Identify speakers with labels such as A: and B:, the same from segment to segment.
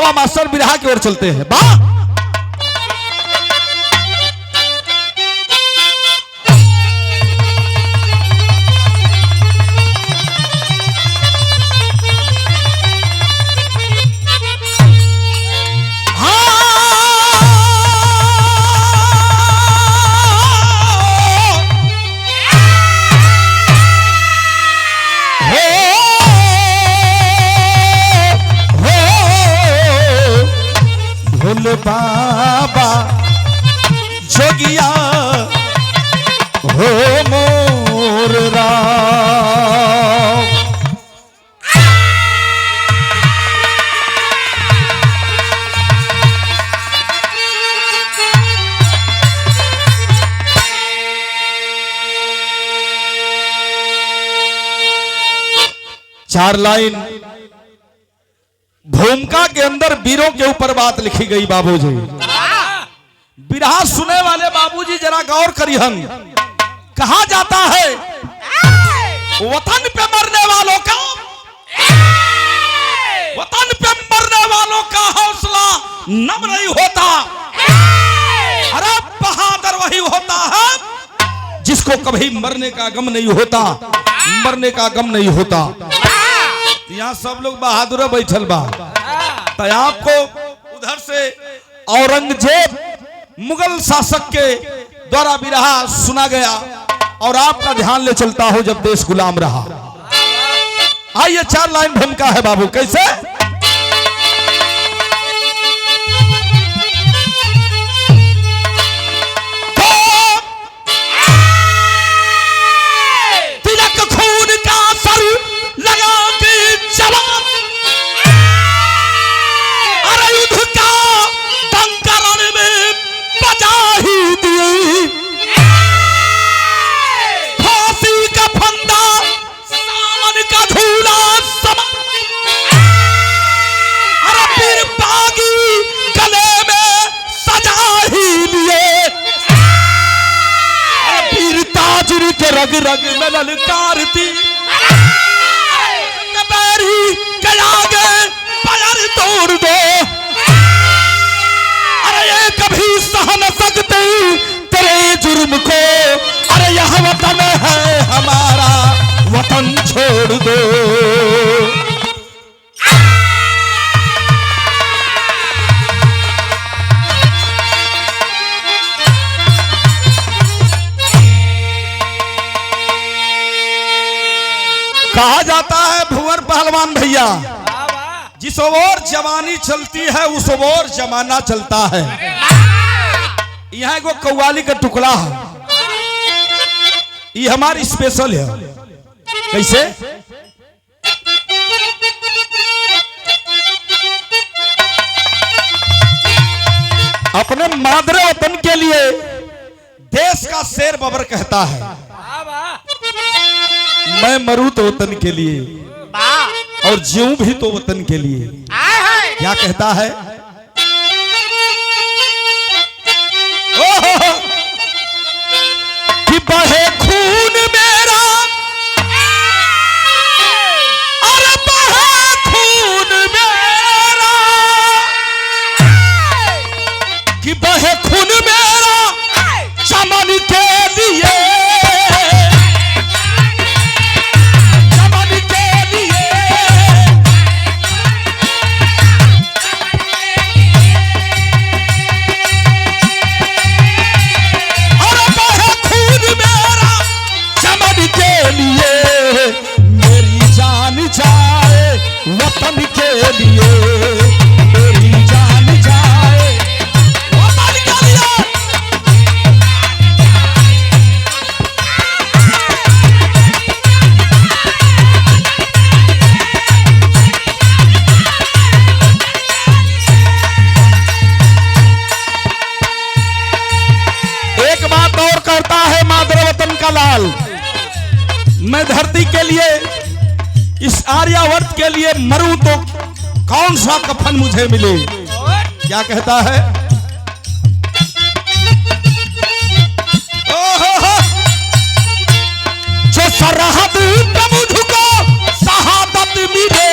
A: चलो मास्टर बिरहा की ओर चलते हैं। वाह बाबा जोगिया हो मोर राम। चार लाइन भूमिका के अंदर वीरों के ऊपर बात लिखी गई बाबूजी। बिरहा सुने वाले बाबूजी जरा गौर करिहन। कहा जाता है वतन पे मरने वालों का, वतन पे मरने वालों का हौसला नम नहीं होता। अरे बहादुर वही होता है जिसको कभी मरने का गम नहीं होता, मरने का गम नहीं होता। यहाँ सब लोग बहादुर बैठल बा, तो आपको उधर से औरंगजेब मुगल शासक के द्वारा बिरहा सुना गया और आपका ध्यान ले चलता हो जब देश गुलाम रहा। आइए चार लाइन भूमिका है बाबू। कैसे? रग रग में ललकारती बैरी के आगे पैर तोड़ दो। अरे ये कभी सह न सकते तेरे जुर्म को। अरे यह वतन है हमारा, वतन छोड़ दो। कहा जाता है भुवर पहलवान भैया, जिस ओर जवानी चलती है उस ओर जमाना चलता है। यहाँ एगो कव्वाली का टुकड़ा है, ये हमारी स्पेशल है। कैसे? अपने मादरे वतन के लिए देश का शेर बबर कहता है मैं मरूं तो वतन के लिए और जीऊं भी तो वतन के लिए। क्या कहता है? कि बहे खून मेरा, अरे बहे खून मेरा, कि बहे खून मेरा चमन के लिए, वतन के लिए मेरी जान जाए, वतन के लिए। एक बात और करता है मादर वतन का लाल, मैं धरती के लिए, इस आर्यावर्त के लिए मरूं तो कौन सा कफन मुझे मिले। क्या कहता है? जो सरहद पे मुझको शहादत मिले,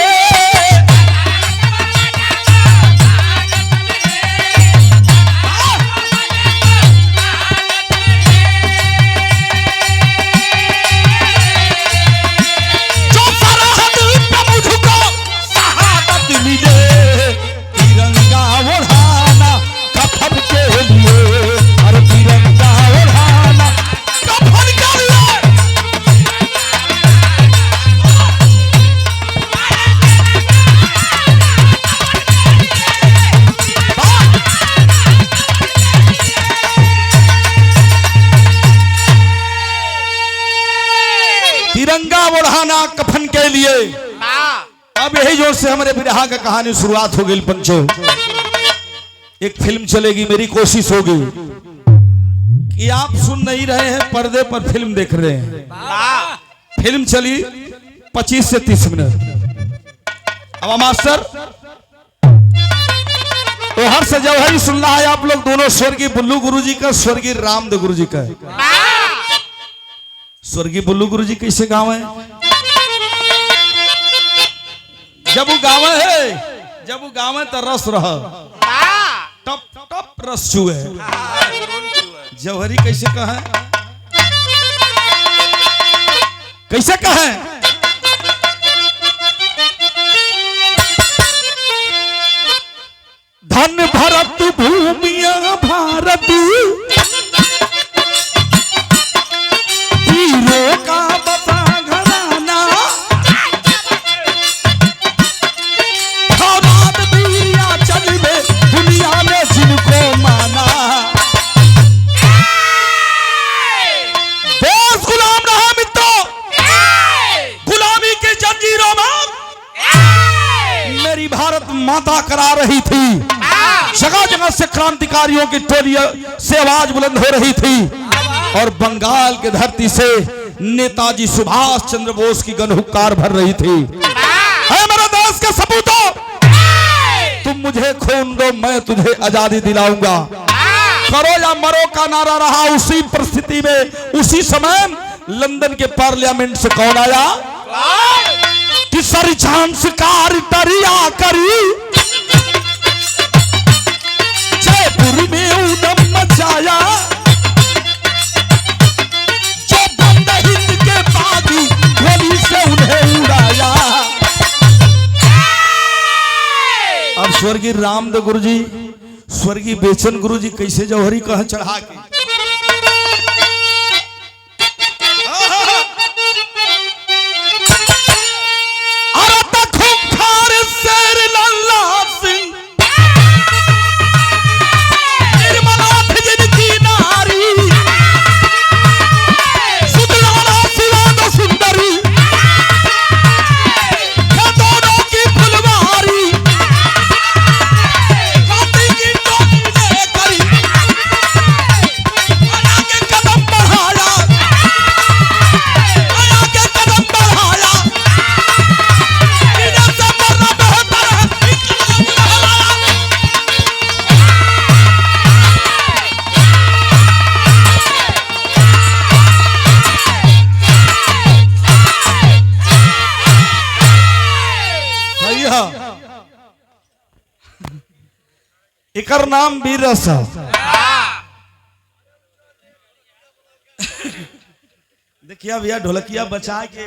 A: यही जोर से हमारे विरहा का कहानी शुरुआत हो गई पंचो। एक फिल्म चलेगी, मेरी कोशिश होगी कि आप सुन नहीं रहे हैं, पर्दे पर फिल्म देख रहे हैं। फिल्म चली 25 से 30 मिनट। अब मास्टर तो हर से जौहरी सुनना है आप लोग दोनों, स्वर्गीय बुल्लू गुरुजी का, स्वर्गीय रामदेव गुरुजी का। स्वर्गीय बुल्लू गुरुजी कैसे गाँव है? जब वो गाँव है, जब वो गाँव है तो रस रह टप टप रस चुए। जौहरी कैसे कहे, कैसे कहे? धन भरत भूमिया भारत, हीरो का बता घराना, खौरात दुनिया चल में दुनिया में जिनको माना। देश गुलाम रहा मित्रों, गुलामी के जंजीरों में मेरी भारत माता करा रही थी। जगह जगह से क्रांतिकारियों की टोलियों से आवाज बुलंद हो रही थी और बंगाल के धरती से नेताजी सुभाष चंद्र बोस की गनहुक्कार भर रही थी। है मेरे देश के सपूतों, तुम मुझे खून दो, मैं तुझे आजादी दिलाऊंगा। करो या मरो का नारा रहा। उसी परिस्थिति में उसी समय लंदन के पार्लियामेंट से कौन आया कि सर झांसकार तरिया करी, जयपुर में उदम मचाया, जो बंद हिंद के बागी गोली से उन्हें उड़ाया। अब स्वर्गीय रामदेव गुरुजी, स्वर्गीय बेचन गुरुजी कैसे जौहरी कह चढ़ा के एकर नाम वीर रस। देखिए भैया, ढोलकिया बचा के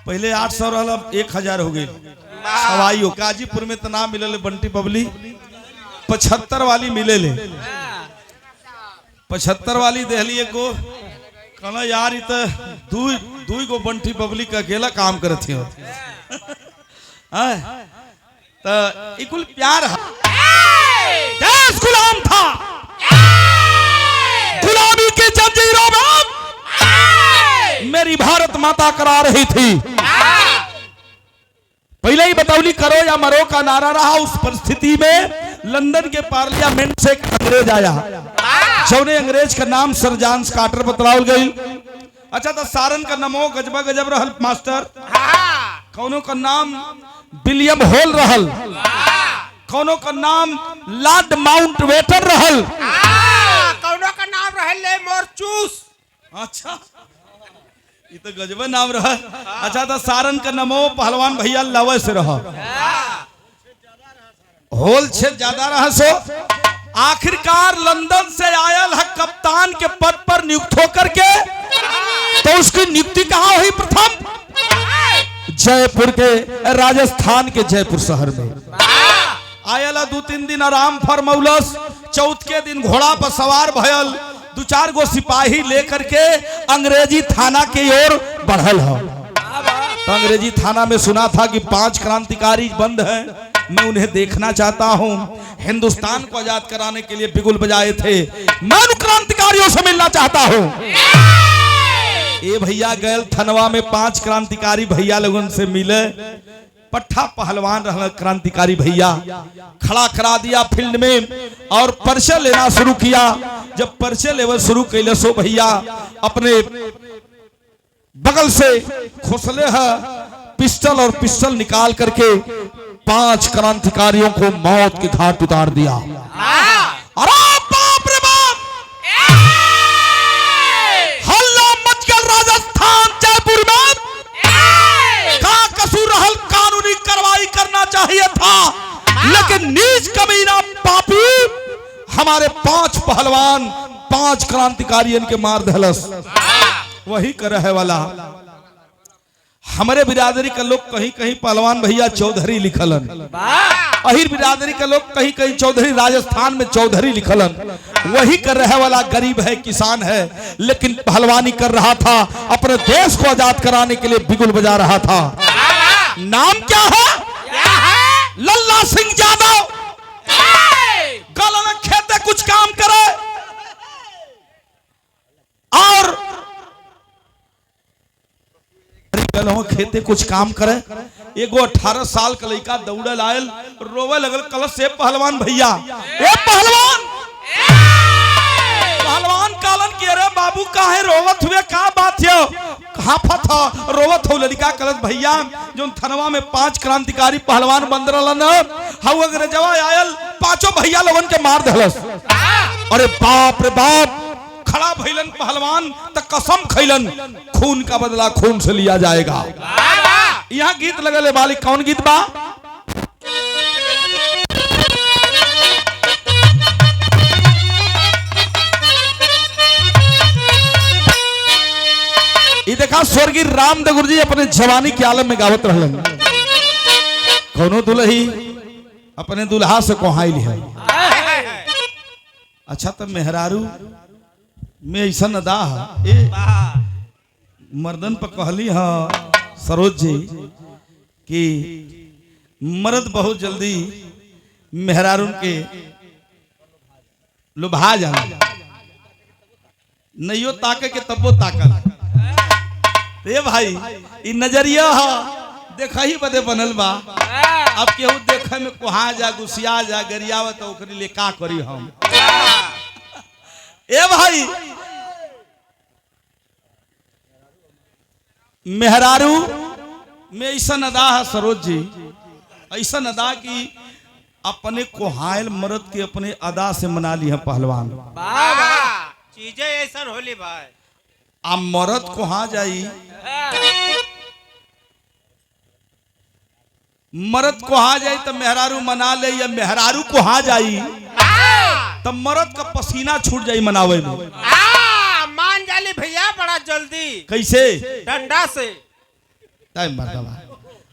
A: पहले 800 रहा, 1000 हो गई। सवाई काजीपुर में तो नाम मिले बंटी बबली, 75 वाली मिले ले, 75 वाली देहली एक गो कहना यार इत दू गो बंटी बबली का अकेला काम करती हो। तो कुल प्यार है। देश गुलाम था, गुलामी के जंजीरों में मेरी भारत माता करा रही थी। पहले ही बतौली करो या मरो का नारा रहा। उस परिस्थिति में लंदन के पार्लियामेंट से एक अंग्रेज आया, जौने अंग्रेज का नाम सर जॉन कार्टर बतलावल गई। अच्छा, तो सारन का नमो गजबा गजब रहल मास्टर। कौनों का नाम विलियम हॉल रहल, कौनों का नाम लॉर्ड माउंटबेटन रहल,
B: कौनों का नाम रहल ले मोरचूस।
A: अच्छा, ये तो गजबा नाम रहा। अच्छा, तो सारन का नमो पहलवान भैया लवे से रहा। होल छेद ज्यादा रहा। सो आखिरकार लंदन से आयल है कप्तान के पद पर नियुक्त होकर के। तो उसकी नियुक्ति कहाँ हुई? प्रथम जयपुर के, राजस्थान के जयपुर शहर में आयल। 2-3 दिन आराम फरमौलस। चौथ के दिन घोड़ा पर सवार भयल, 2-4 गो सिपाही लेकर के अंग्रेजी थाना की ओर बढ़ल है। तो अंग्रेजी थाना में सुना था कि 5 क्रांतिकारी बंद हैं, मैं उन्हें देखना चाहता हूं। हिंदुस्तान को आजाद कराने के लिए बिगुल बजाए थे, मैं उन क्रांतिकारियों से मिलना चाहता हूं। ये भैया गैल थनवा में 5 क्रांतिकारी भैया लोगों से मिले। पट्टा पहलवान रहल क्रांतिकारी भैया, खड़ा करा दिया फील्ड में और परिचय लेना शुरू किया। जब परिचय लेवल शुरू कैले सो भैया अपने बगल से खोसले है पिस्टल और पिस्टल निकाल करके 5 क्रांतिकारियों को मौत के घाट उतार दिया। अरे बाप रे बाप, हल्ला मच गया राजस्थान जयपुर में। का कसूर रहल, कानूनी कार्रवाई करना चाहिए था, लेकिन नीच कमीना पापी हमारे 5 पहलवान 5 क्रांतिकारियों के मार दहलस। वही कर रहे वाला हमारे बिरादरी का लोग कहीं कहीं पहलवान भैया चौधरी लिखलन, अहिर बिरादरी का लोग कहीं कहीं चौधरी, राजस्थान में चौधरी लिखलन। वही कर रहे वाला गरीब है, किसान है, लेकिन पहलवानी कर रहा था, अपने देश को आजाद कराने के लिए बिगुल बजा रहा था। नाम क्या है? लल्ला सिंह यादव। गल में खेते कुछ काम करे और खेते कुछ काम करे। एगो 18 साल का लड़का दौड़ल आयल, रोवे लगल, कल से पहलवान भैया, ए पहलवान, पहलवान कालन के रे बाबू काहे रोवत हुए, का बात है? कहां फथा रोवत हो? लड़का कलत भैया जो थनवा में 5 क्रांतिकारी पहलवान बंद रहलन, हाउ अंग्रेजवा आयल, 5 भैया लोगन के मार दहलस। अरे बाप रे बाप, खड़ा भइलन पहलवान त कसम खैलन, खून का बदला खून से लिया जाएगा। यहाँ गीत लगल है मालिक, कौन गीत बा? ये देखा स्वर्गीय राम दगुर जी अपने जवानी के आलम में गावत रहलन, कौनो दुल्ही अपने दुल्हा से कोहाइल है। अच्छा तो मेहरारू में ऐसा नदा है, मर्दन पर कहली हाँ सरोज जी कि मर्द बहुत जल्दी मेहरारू के लुभा जाला, नैयो ताके के तब्बो ताकल। ए भाई इ नजरिया है, देखा ही बदे बनल बा। अब केहू देखे में कोहा जा, गुस्सिया जा, गरियावत तो ओकरे लिए का करी हम? ए भाई मेहरारू में ऐसा अदा है सरोज जी, ऐसा अदा की अपने कोहायल मर्द के अपने अदा से मना ली है पहलवान।
B: चीजें ऐसा होली भाई,
A: अब मर्द कोहा जाई, मर्द कोहा जाई तो मेहरारू मना ले, या मेहरारू कोहा जाई तब मर्द का पसीना छूट जाई मनावे में।
B: मान जाली भैया बड़ा जल्दी।
A: कैसे?
B: डंडा से।
A: टाइम मर्दवा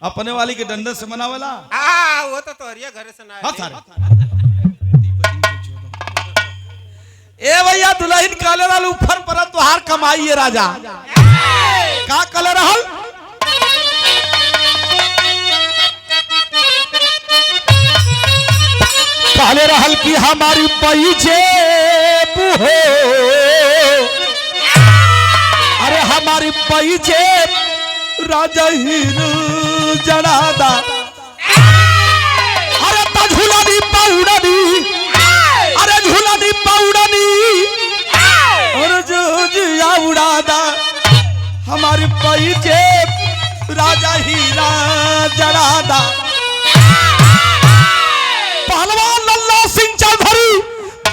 A: अपने वाली के डंडे से मनावेला।
B: वो तो तोहरिया घरे से ना।
A: ए भैया दुल्हन काले लाल ऊपर पर तुहार कमाई है राजा, का कलर रहल? कहले रहल कि हमारी पैजेब हो, अरे हमारी पैजेब राजा हीरो जनादा, अरे तो झूलानी पाउडनी, अरे झूलानी पाउडनी और जो जिया उड़ादा, हमारी पैजेब राजा हीरा जनादा। पहलवान लल्ला सिंह चौधरी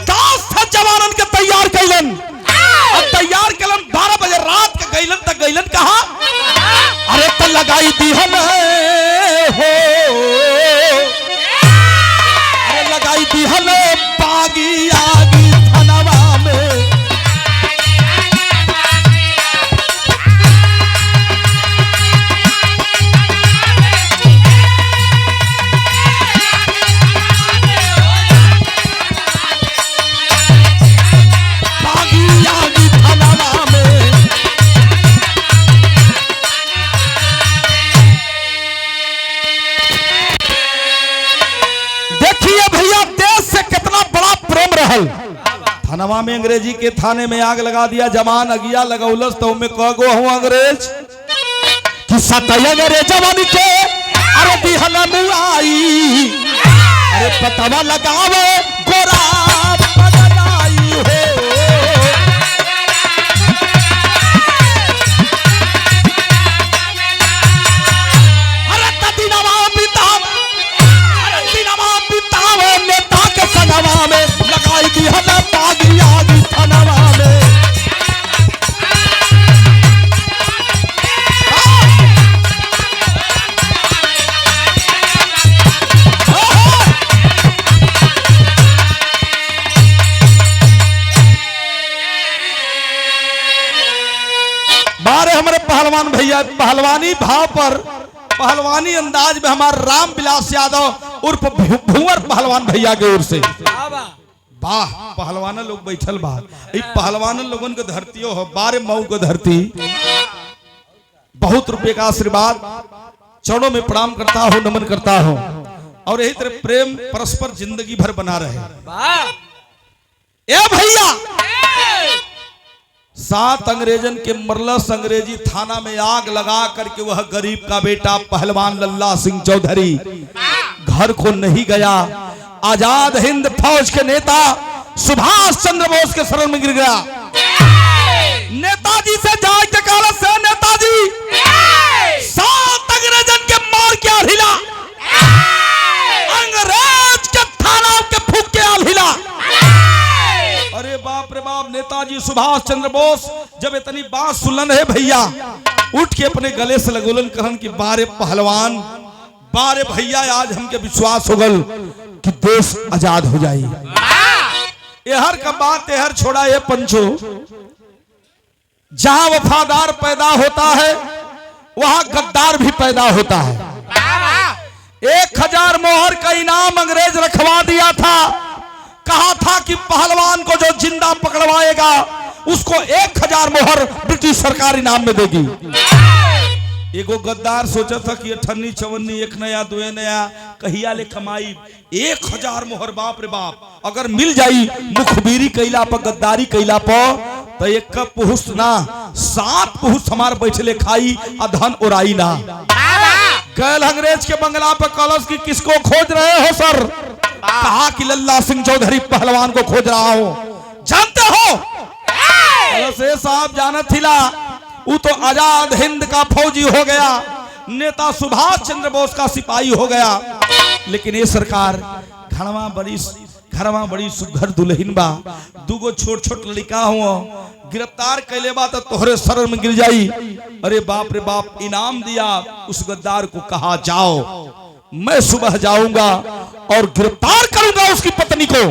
A: 10 जवानन के तैयार कैलन, और तैयार कैलन 12 बजे रात के गैलन तक गैलन कहा? अरे तो लगाई दी हम हो, अरे लगाई दी हम बागी आगी थनवा में। थानवा में अंग्रेजी के थाने में आग लगा दिया, जवान अगिया लगौलस तो में कह गो हूं अंग्रेज कि सतय अंग्रेज जवान के अरे दिहल मुआई, अरे पतवा लगावे गोरा बदलाई हो। अरे दिनवा बितावे नेता के सनवा में, लगाई दिहल पागी आगी थनवा में। बारे हमारे पहलवान भैया पहलवानी भाव पर, पहलवानी अंदाज में हमारे राम विलास यादव उर्फ भुंवर पहलवान भैया के ओर से वाह। पहलवान लोग बैठल बा, पहलवान लोगन के धरतियों हो, बारे मऊ के धरती। बहुत रुपए का आशीर्वाद, चरणों में प्रणाम करता हूँ, नमन करता हूँ, और यही तरह प्रेम परस्पर जिंदगी भर बना रहे। ए भैया 7 अंग्रेजन के मरलस, अंग्रेजी थाना में आग लगा करके वह गरीब का बेटा पहलवान लल्ला सिंह चौधरी घर को नहीं गया। आजाद हिंद फौज के नेता सुभाष चंद्र बोस के शरण में गिर गया। नेताजी से जाए के कारण से नेताजी 7 अंग्रेजन के मार के आल हिला, अंग्रेज के थाना के फूक के आल हिला। अरे बाप रे बाप, नेताजी सुभाष चंद्र बोस जब इतनी बात सुनलन है भैया, उठ के अपने गले से लगोलन कहन कि बारे पहलवान, बारे भैया, आज हमके विश्वास हो गल कि देश आजाद हो जाए। एहर का बात एहर छोड़ा, ये पंचो, जहां वफादार पैदा होता है वहां गद्दार भी पैदा होता है। 1000 मोहर का इनाम अंग्रेज रखवा दिया था, कहा था कि पहलवान को जो जिंदा पकड़वाएगा उसको 1000 मोहर ब्रिटिश सरकार इनाम में देगी। एगो गद्दार सोचा था कि 58 54 1 नया 2 नया कहिया ले कमाई, 1000 मोहर, बाप रे बाप, अगर मिल जाई मुखबिरी कैला पर, गद्दारी कैला पर, तो एक कप पुहुस ना 7 पुहुस हमार बैठले खाई आ धन उड़ाई ना। गैल अंग्रेज के बंगला पर कलश की किसको खोज रहे हो सर? कहा कि लल्ला सिंह चौधरी पहलवान को खोज रहा हूं। जानते हो कलश साहब जानत थिला, वो तो आजाद हिंद का फौजी हो गया, नेता सुभाष चंद्र बोस का सिपाही हो गया। लेकिन ये सरकार घरवा बड़ी सुघर दुल्हन बा, दूगो छोट छोट लड़का हुआ, गिरफ्तार कैले बा तो तोहरे शरण में गिर जाई। अरे बाप रे बाप, इनाम दिया उस गद्दार को, कहा जाओ, मैं सुबह जाऊंगा और गिरफ्तार करूंगा उसकी पत्नी को।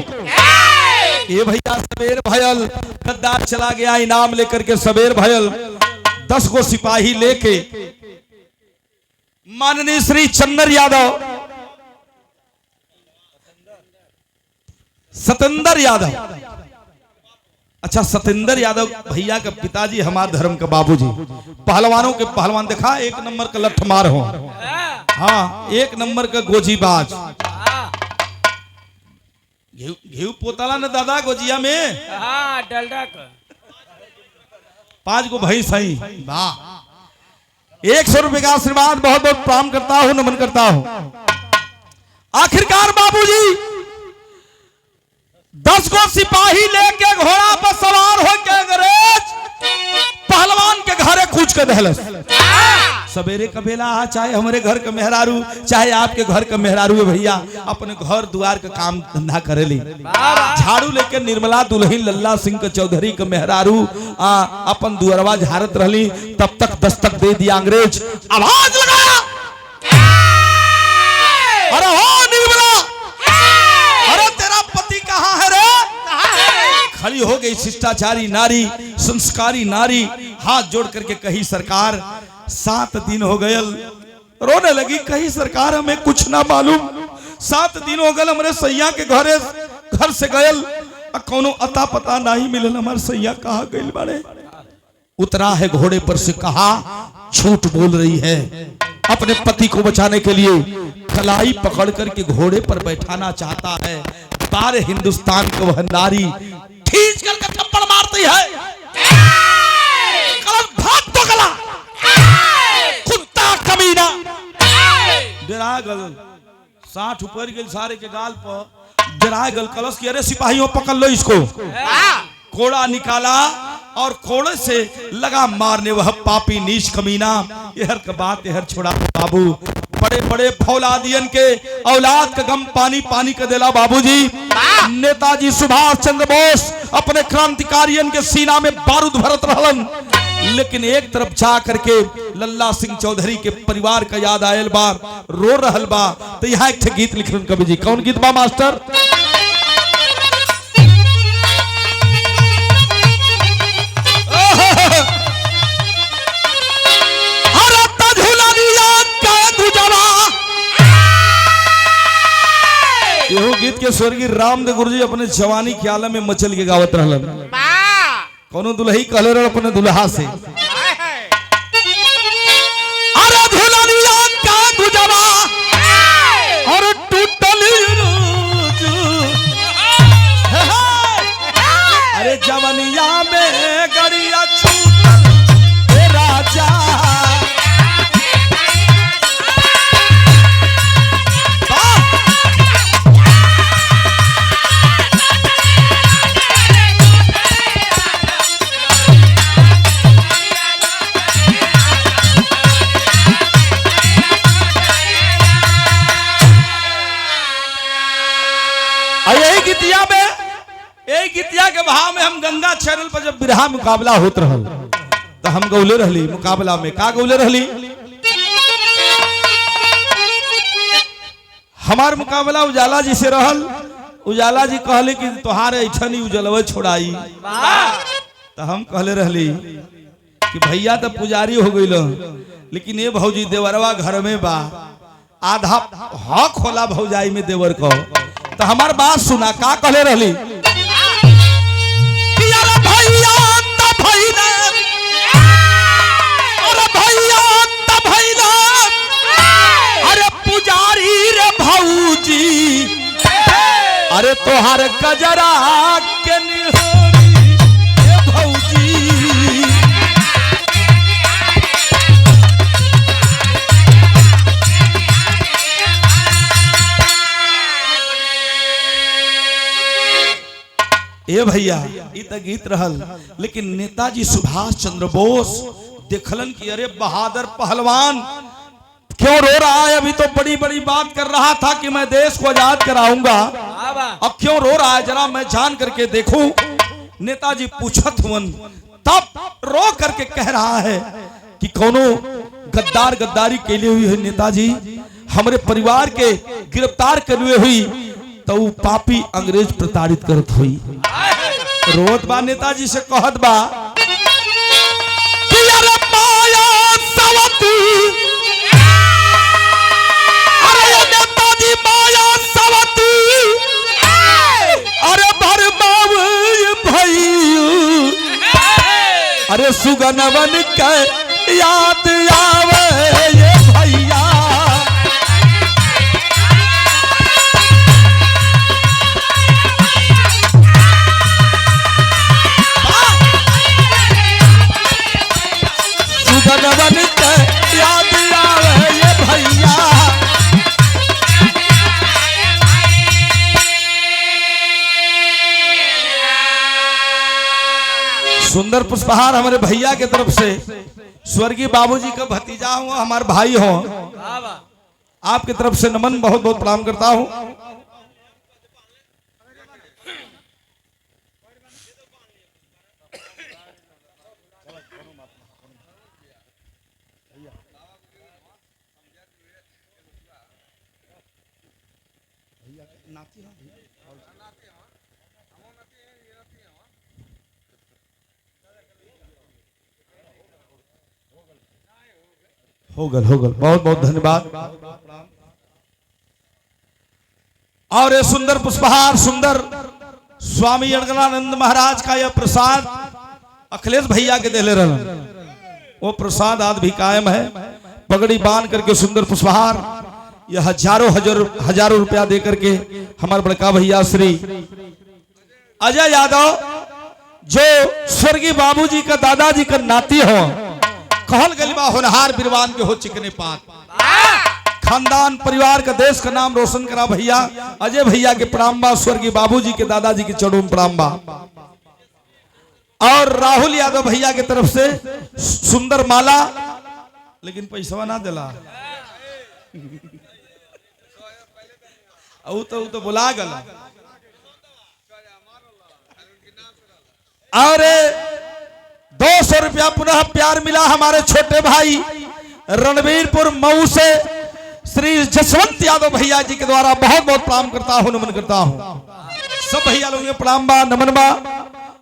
A: ये भैया सवेर भयल, गद्दार चला गया इनाम लेकर के। सवेर भयल 10 गो सिपाही लेके माननीय श्री चंद्र यादव, सतेंद्र यादव, अच्छा सतेंद्र यादव भैया का पिताजी, हमारे धर्म का बाबूजी, पहलवानों के पहलवान, देखा 1 नंबर का लठमार हो, हाँ 1 नंबर का गोजीबाज। घी पोताला न दादा गोजिया में,
B: हाँ डलडा का
A: 5 गो भैंस सही, वाह। 100 रुपए का आशीर्वाद, बहुत बहुत प्रणाम करता हूं, नमन करता हूं। आखिरकार बाबूजी 10 गो सिपाही लेके घोड़ा पर सवार होके अंग्रेज पहलवान के घरे कूच के दहलस। सवेरे का बेला, चाहे हमारे घर का मेहरारू, चाहे आपके घर का मेहरारू है भैया, अपने घर द्वार का काम धंधा करेली, झाड़ू लेके निर्मला दुल्हन लल्ला सिंह के चौधरी के मेहरारू अपन दुअरवा झाड़त रहली। तब तक दस्तक दे दिया अंग्रेज, आवाज लगाया, अरे हो निर्मला, अरे तेरा पति कहाँ है रे? खड़ी हो गई शिष्टाचारी नारी, संस्कारी नारी, हाथ जोड़ करके कही सरकार 7 दिन हो गए, रोने लगी, कही सरकार हमें कुछ ना मालूम, 7 दिन हो गए हमारे सैया के घर से गयल, कोनो अता पता नहीं मिलल, हमारे सैया कहाँ गइल बाड़े। उतरा है घोड़े पर से, कहा झूठ बोल रही है, अपने पति को बचाने के लिए कलाई पकड़ करके घोड़े पर बैठाना चाहता है। सारे हिंदुस्तान को वह नारी खींच करके थप्पड़ मारती है, भाग तो गला, कुत्ता कमीना। डेरा गल 60 ऊपर गल सारे के गाल पर डेरा गल कलश की अरे सिपाहियों पकड़ लो इसको। कोड़ा निकाला और कोड़े से लगा मारने वह पापी नीच कमीना। यहर का बात यहर छोड़ा बाबू, बड़े बड़े फौलादियन के औलाद का गम पानी पानी का देला बाबूजी। नेताजी सुभाष चंद्र बोस अपने क्रांतिकारियन के सीना में बारूद भरत रहलन, लेकिन एक तरफ जा करके लल्ला सिंह चौधरी के परिवार का याद आयल बा, रो रहल बा। तो यहाँ एक गीत लिखलन कवि जी, कौन गीत बा मास्टर? यहो गीत के स्वर्गीय रामदेव गुरुजी अपने जवानी के आलम में मचल के गावत रहलन। कोनो दुल्ही कहले रह अपने दुल्हा से, अरे दुल्हनिया का गुजरा और टूटल रोज, अरे जवनिया में गड़िया छूटल राजा। गीतिया के भाव में हम गंगा चैनल पर जब बिरहा मुकाबला होत रहल तो हम गौले रहली। मुकाबला में का गौले रहली? हमार मुकाबला उजाला जी से रहल। उजाला जी कहले कि तोहार ऐठनी उजलवे छोड़ाई। तो हम कहले रहली कि भैया तो पुजारी हो गइल, लेकिन ये भौजी देवरवा घर में बा, आधा हक होला भौजाई में देवर को। तो हमार बात सुना, का कहले रहली? अरे तोहार गजरा के निहोरी भौजी, ए भैया ई त गीत रहल। लेकिन नेताजी सुभाष चंद्र बोस देखलन कि अरे बहादुर पहलवान क्यों रो रहा है? अभी तो बड़ी बड़ी बात कर रहा था कि मैं देश को आजाद कराऊंगा, अब क्यों रो रहा है? जरा मैं जान करके देखूं। नेताजी पूछत हुन, तब रो करके कह रहा है कि कोनो गद्दार गद्दारी के लिए हुई है नेताजी, हमारे परिवार के गिरफ्तार कर लिए हुई तो वो पापी अंग्रेज प्रताड़ित करत हुई। रोत बा नेताजी से कहत बा कि अरे माया सवती, अरे नेताजी माया सवती, अरे भरमाव भैयू, अरे सुगनवन के याद आवे ये भैया। सुगनवन के याद आवे ये भैया। सुंदर पुष्पहार हमारे भैया के तरफ से, स्वर्गीय बाबूजी का भतीजा हूँ, हमारे भाई हो, आपकी तरफ से नमन बहुत बहुत प्रणाम करता हूँ। हो गल बहुत बहुत धन्यवाद। और ये सुंदर पुष्पहार, सुंदर स्वामी अड़गलानंद महाराज का यह प्रसाद अखिलेश भैया के देले रहन, वो प्रसाद आज भी कायम है। पगड़ी बांध करके सुंदर पुष्पहार यह हजारों रुपया दे करके हमारे बड़का भैया श्री अजय यादव, जो स्वर्गीय बाबूजी का दादाजी का नाती हो, कहल गली बा होनहार बिरवान के हो चिकने पात। खानदान परिवार का देश का नाम रोशन करा भैया। अजय भैया के प्रणाम बा, स्वर्गीय बाबूजी के दादाजी के चरणों में प्रणाम बा। और राहुल यादव भैया के तरफ से सुंदर माला, लेकिन पैसा ना दिला तो बुला गला। और 200 रुपया पुनः प्यार मिला हमारे छोटे भाई रणवीरपुर मऊ से श्री जसवंत यादव भैया जी के द्वारा बहुत बहुत प्रणाम करता हूं, नमन करता हूं। सब भैया लोग प्रणाम बा, नमन बा।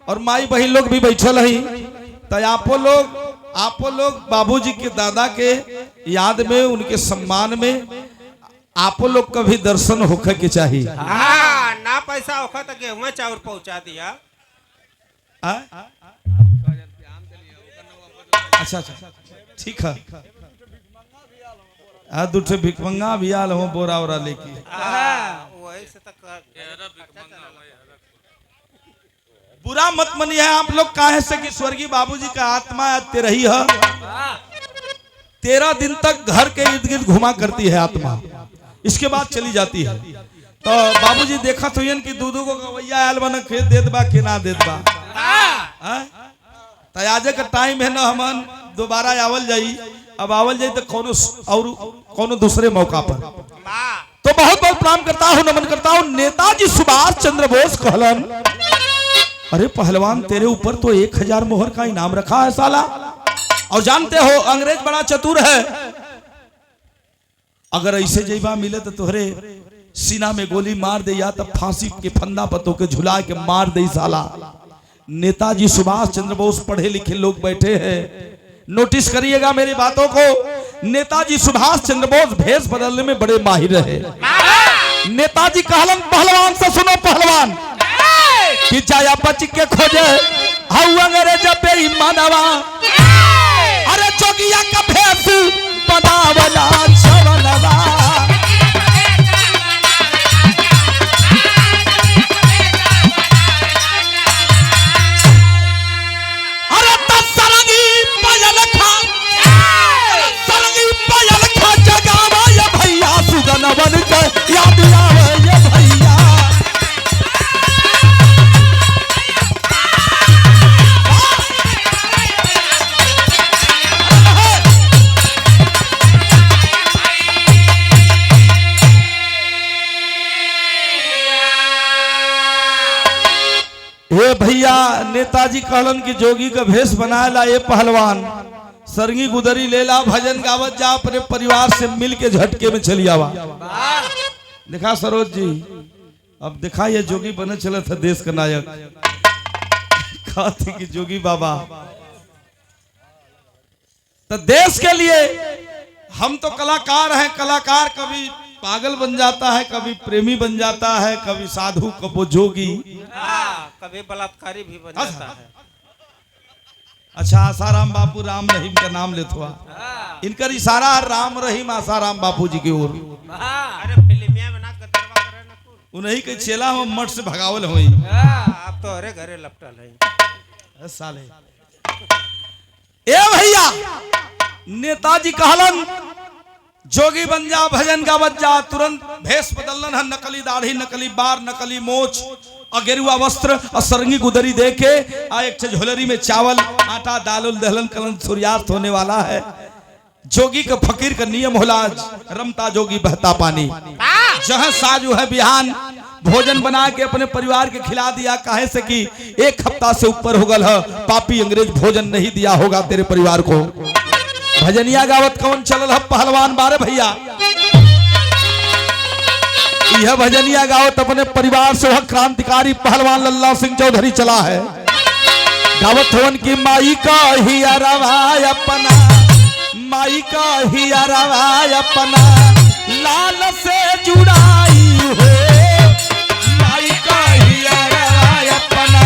A: और माई बहन लोग भी बैठल ही, तो आपो लोग बाबूजी के दादा के याद में, उनके सम्मान में आपो लोग का भी दर्शन होकर के चाहिए।
B: हाँ, ना पैसा होखा तो गेहूं चाउर पहुंचा दिया।
A: अच्छा ठीक है। दूसरे भिकमंगा भी आल हो बोरा वोरा लेके।
B: वही से
A: बुरा मत मनिए आप लोग, काहे से कि स्वर्गीय बाबूजी का आत्मा आते रही है। 13 दिन तक घर के इर्द गिर्द घुमा करती है आत्मा, इसके बाद चली जाती है। तो बाबूजी देखा तो कि दूधू को गवैया आयल बना खेत देत बा के ना देत बा। तो आज का टाइम है ना, हमन दोबारा आवल जाई। अब आवल जाई तो कोनो दूसरे मौका पर। तो बहुत बहुत प्रणाम करता हूँ, नमन करता हूँ। नेताजी सुभाष चंद्र बोस कहलन, अरे पहलवान तेरे ऊपर तो 1000 मोहर का इनाम रखा है साला। और जानते हो अंग्रेज बड़ा चतुर है, अगर ऐसे जैबा मिले तो तोहरे सीना में गोली मार दे, या तब फांसी के फंदा पतों के झुला के मार दे साला। नेताजी सुभाष चंद्र बोस पढ़े लिखे लोग बैठे हैं, नोटिस करिएगा मेरी बातों को। नेताजी सुभाष चंद्र बोस भेष बदलने में बड़े माहिर रहे। नेताजी कहलन पहलवान से, सुनो पहलवान, कि जाया बच के खोजे हाउ अंग्रेज बेईमानवा, अरे जोगिया का भेष बनावला छवनवा। अरे सरंगी पायल खा जगावा ये भैया, सुगनवन के याद आवे ये भैया। हे भैया, नेताजी कहलन कि जोगी का भेष बनाएला ये पहलवान, सरंगी गुदरी लेला, भजन गावत जा, अपने परिवार से मिल के झटके में चली आवा। देखा सरोज जी, अब देखा ये जोगी बने चला था देश का नायक। कहते कि जोगी बाबा तो देश के लिए हम तो कलाकार हैं। कलाकार कभी पागल बन जाता है, कभी प्रेमी बन जाता है, कभी साधु, कभी जोगी,
B: कभी बलात्कारी भी बन जाता है।
A: अच्छा, आसाराम बापू राम रहीम का नाम लेते हुआ, इनका इशारा राम रहीम आसाराम बापू जी की ओर।
B: अरे फिल्मिया में ना गदरवा करे ना तू,
A: उन्हीं के चेला हम मठ से भगावल हुई।
B: अब तो अरे घरे लपटल है
A: साले। ए भैया, नेताजी कहलन जोगी बन जा, भजन का बच जा। तुरंत भेष बदलन है, नकली दाढ़ी, नकली बार, नकली मोछ और गेरुआ वस्त्र और सरंगी गुदरी दे के आ एक झोलरी में चावल आटा डालुल दहलन कलन। सूर्यास्त होने वाला है। जोगी का फकीर का नियम होला, रमता जोगी बहता पानी। जहाँ साजू है बिहान भोजन बना के अपने परिवार के खिला दिया, काहे से कि 1 हफ्ता से ऊपर हो गल है, पापी अंग्रेज भोजन नहीं दिया होगा तेरे परिवार को। भजनिया गावत कौन चलल है पहलवान बारे भैया, यह भजनिया गावत अपने परिवार से वह क्रांतिकारी पहलवान लल्ला सिंह चौधरी चला है। गावत हवन की माई का ही अरवाय अपना, माई का ही अरवाय अपना, लाल से जुड़ाई हो, माई का ही अरवाय अपना।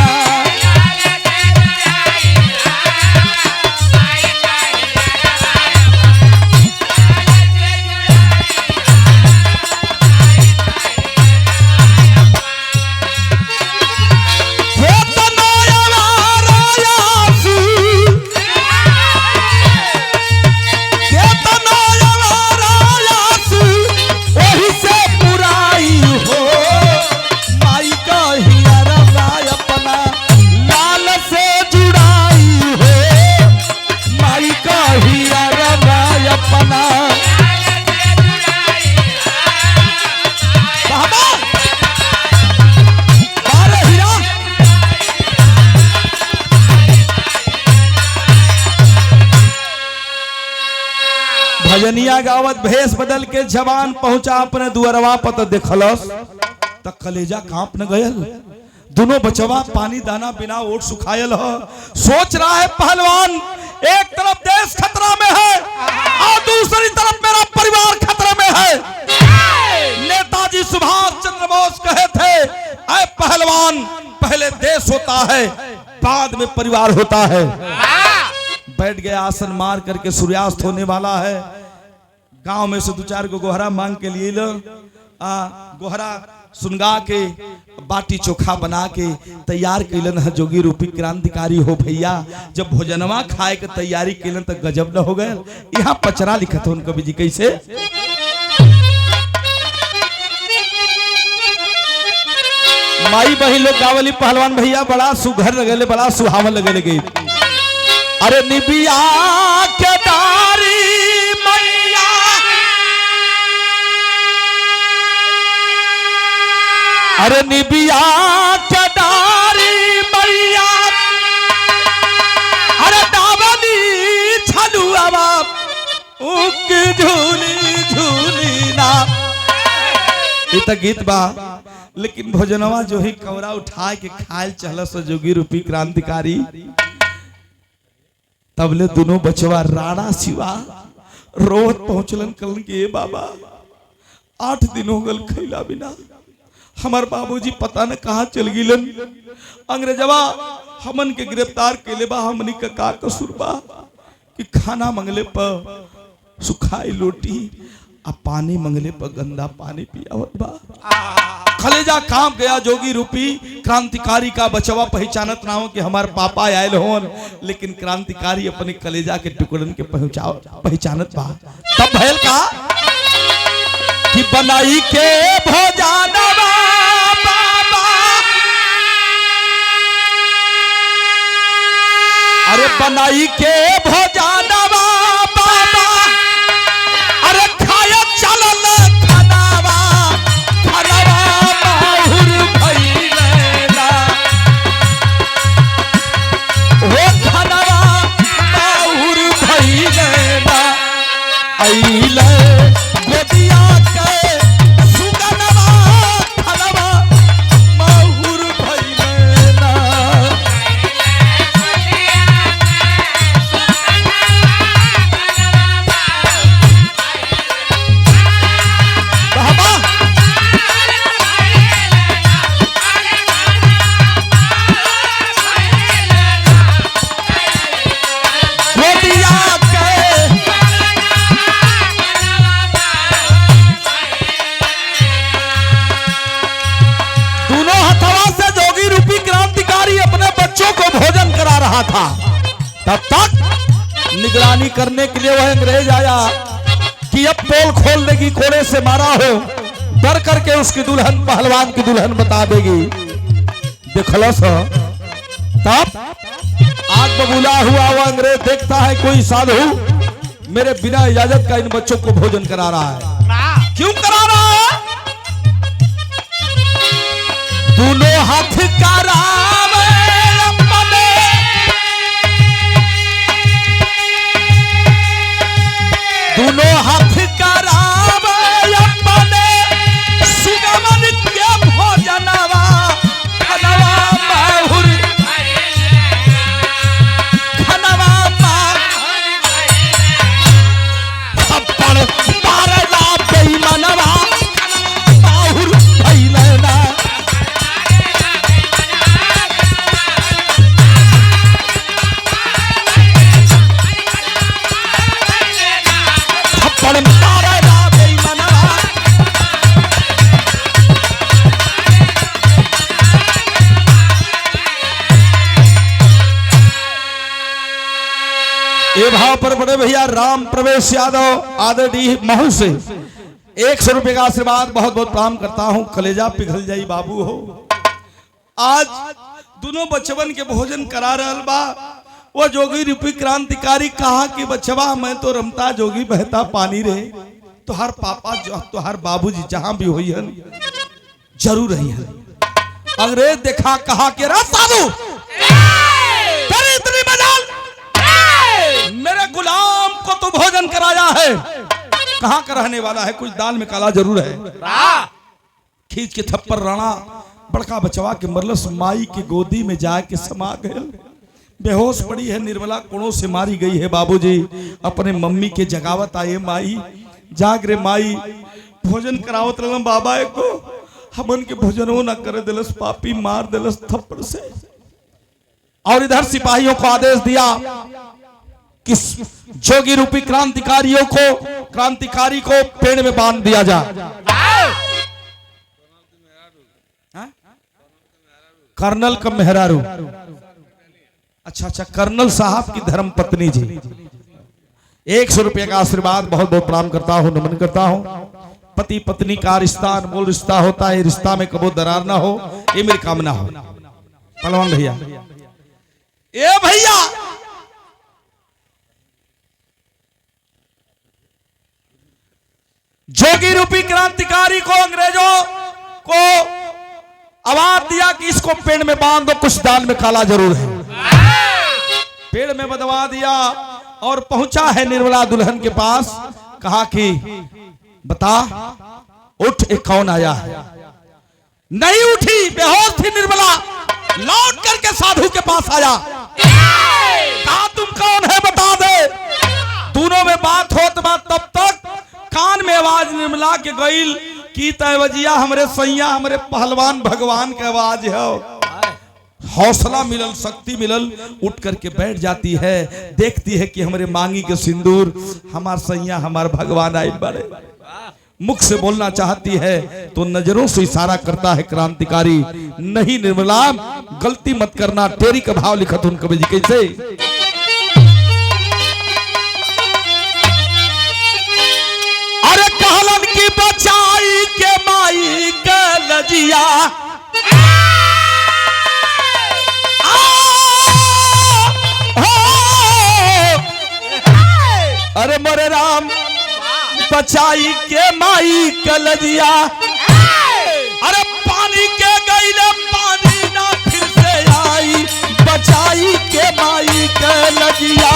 A: भजनिया गावत भेष बदल के जवान पहुंचा अपने दुअरवा पर देखलस त कलेजा कांप न गयल। दोनों बचवा पानी दाना बिना ओट सुखायल हो। सोच रहा है पहलवान, एक तरफ देश खतरा में है और दूसरी तरफ मेरा परिवार खतरे में है। नेताजी सुभाष चंद्र बोस कहे थे, ऐ पहलवान, पहले देश होता है बाद में परिवार होता है। बैठ गया आसन मार करके, सूर्यास्त होने वाला है। गांव में से 2-4 को गोहरा मांग के लिए लो। गोहरा सुनगा के बाटी चोखा बना के तैयार कैलन है। जोगी रूपी क्रांतिकारी हो भैया, जब भोजनवा खाए के तैयारी कैलन तो गजब न हो गए। यहाँ पचरा लिखत हो कवि जी कैसे, माई बही लोग गावली पहलवान भैया बड़ा सुघर लगेले, बड़ा सुहावन लगे। अरे निबिया के डारी मैया, अरे निबिया के डारी मैया, अरे डावली छलुआ उक झूली झूली ना। इत गीत बा, लेकिन भोजनवा जो ही कौरा उठा के खायल चहलस जोगी रूपी क्रांतिकारी। तबले दोनों बचवा राणा शिवा रोत पहुंचलन कलन के बाबा 8 दिन हो गल खैला बिना, हमार बाबूजी पता न कहाँ चल गिलन। अंग्रेजवा हमन के गिरफ्तार केले बा, हमनी का का कसूर बा कि खाना मंगले पर सुखाई लोटी आ पानी मंगले पर गंदा पानी पियावत बा। कलेजा कांप गया। जोगी रूपी क्रांतिकारी का बचवा पहचानत ना हो कि हमारे पापा आयल होन, लेकिन क्रांतिकारी अपने कलेजा के टुकड़न के पहचानत बा। तब भयल का कि बनाई के भोजनवा बाबा, अरे बनाई के भोजनवा बाबा, अरे खाया चलल खानावा, खानावा माहुर भइलेला, हो खानावा माहुर भइलेला। आइले गोदिया के सुगनवा, खानावा माहुर भइलेला। था तब तक निगरानी करने के लिए वह अंग्रेज आया कि अब पोल खोल देगी, कोड़े से मारा हो, डर करके उसकी दुल्हन पहलवान की दुल्हन बता देगी। देखलस तब आग बबूला हुआ वो अंग्रेज देखता है कोई साधु मेरे बिना इजाजत का इन बच्चों को भोजन करा रहा है। क्यों करा रहा है? दोनों हाथ करा दोनों हाथ करावे अपने सुगमन के भोजनवा, खनवा माहुर खनवा थप्पड़ मारला बेईमानवा, माहुर भइलेला। ये भाव पर बड़े भैया राम प्रवेश यादव आदरडी महू से 100 रुपए का आशीर्वाद बहुत बहुत प्रणाम करता हूं। कलेजा पिघल जाई बाबू हो। आज दोनों बचवन के भोजन करा रहल बा। वो जोगी रूपी क्रांतिकारी कहा कि बचवा मैं तो रमता जोगी बहता पानी रे, तो हर पापा तो हर बाबूजी जहां भी हुई है जरूर रही है। अंग्रेज देखा कहा कि रे साधु तेरी इतनी मजाल, मेरे गुलाम को तो भोजन कराया है कहाँ का रहने वाला है, कुछ दाल में काला जरूर है। खींच के थप्पड़ राणा बड़का बचवा के मरलस, माई के गोदी में जाके समा गए। बेहोश पड़ी है निर्मला, कोड़ों से मारी गई है। बाबूजी अपने मम्मी के जगावत आए, माई जाग रे माई, भोजन करावत रहलम बाबा को, हमन के भोजनो ना करे दिलस, पापी मार दिलस थप्पड़ से। और इधर सिपाहियों को आदेश दिया कि जोगी रूपी क्रांतिकारी को पेड़ में बांध दिया जाए। कर्नल का मेहरारू, अच्छा, कर्नल साहब की धर्म पत्नी जी, 100 रुपये का आशीर्वाद बहुत बहुत प्रणाम करता हूँ, नमन करता हूँ। पति पत्नी का रिश्ता अनमोल रिश्ता होता है, रिश्ता में कबो दरार ना हो, ये मेरी कामना हो। पहलवान भैया, ए भैया, जोगी रूपी क्रांतिकारी को अंग्रेजों को आवाज दिया कि इसको पेड़ में बांध दो, कुछ दाल में काला जरूर है। पेड़ में बंधवा दिया और पहुंचा है निर्मला दुल्हन के पास। कहा कि बता उठ, एक कौन आया है? नहीं उठी, बेहोश थी निर्मला। लौट करके साधु के पास आया, कहा तुम कौन है बता दे। दोनों में बात होत बात, तब तक कान में आवाज निर्मला के गईल की तैवजिया हमरे सैया, हमरे पहलवान भगवान के आवाज है। हौसला मिलल, शक्ति मिलल, उठ करके बैठ जाती है। देखती है कि हमारे मांगी के सिंदूर हमार सैया, हमार भगवान आई बड़े। मुख से बोलना चाहती है तो नजरों से इशारा करता है क्रांतिकारी, नहीं निर्मला गलती मत करना। तेरी का भाव लिखत उन कवि जी कैसे, अरे कहलन की बचाई के माई के लजिया, अरे मोरे राम बचाई के माई कलजिया, अरे पानी के गईले पानी ना फिर से आई, बचाई के माई कलजिया।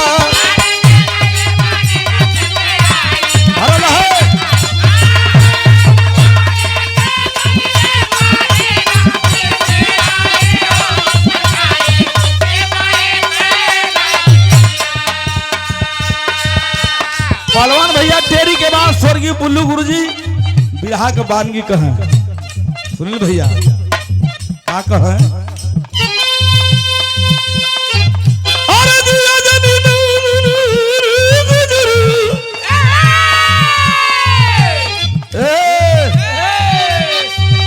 A: अरे है पहलवान भैया, तेरी के बाद स्वर्गीय बुल्लू गुरुजी बिरहा के बानगी कहें। सुनील भैया क्या कहें,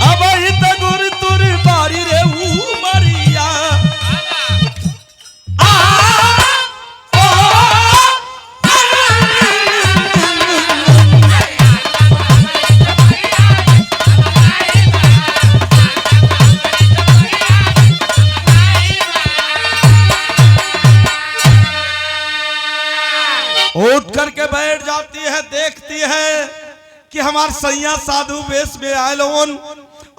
A: अब गुर तुर बारी रे मरिया, उठ करके बैठ जाती है। देखती है कि हमार सैया साधु वेश में आए लोगन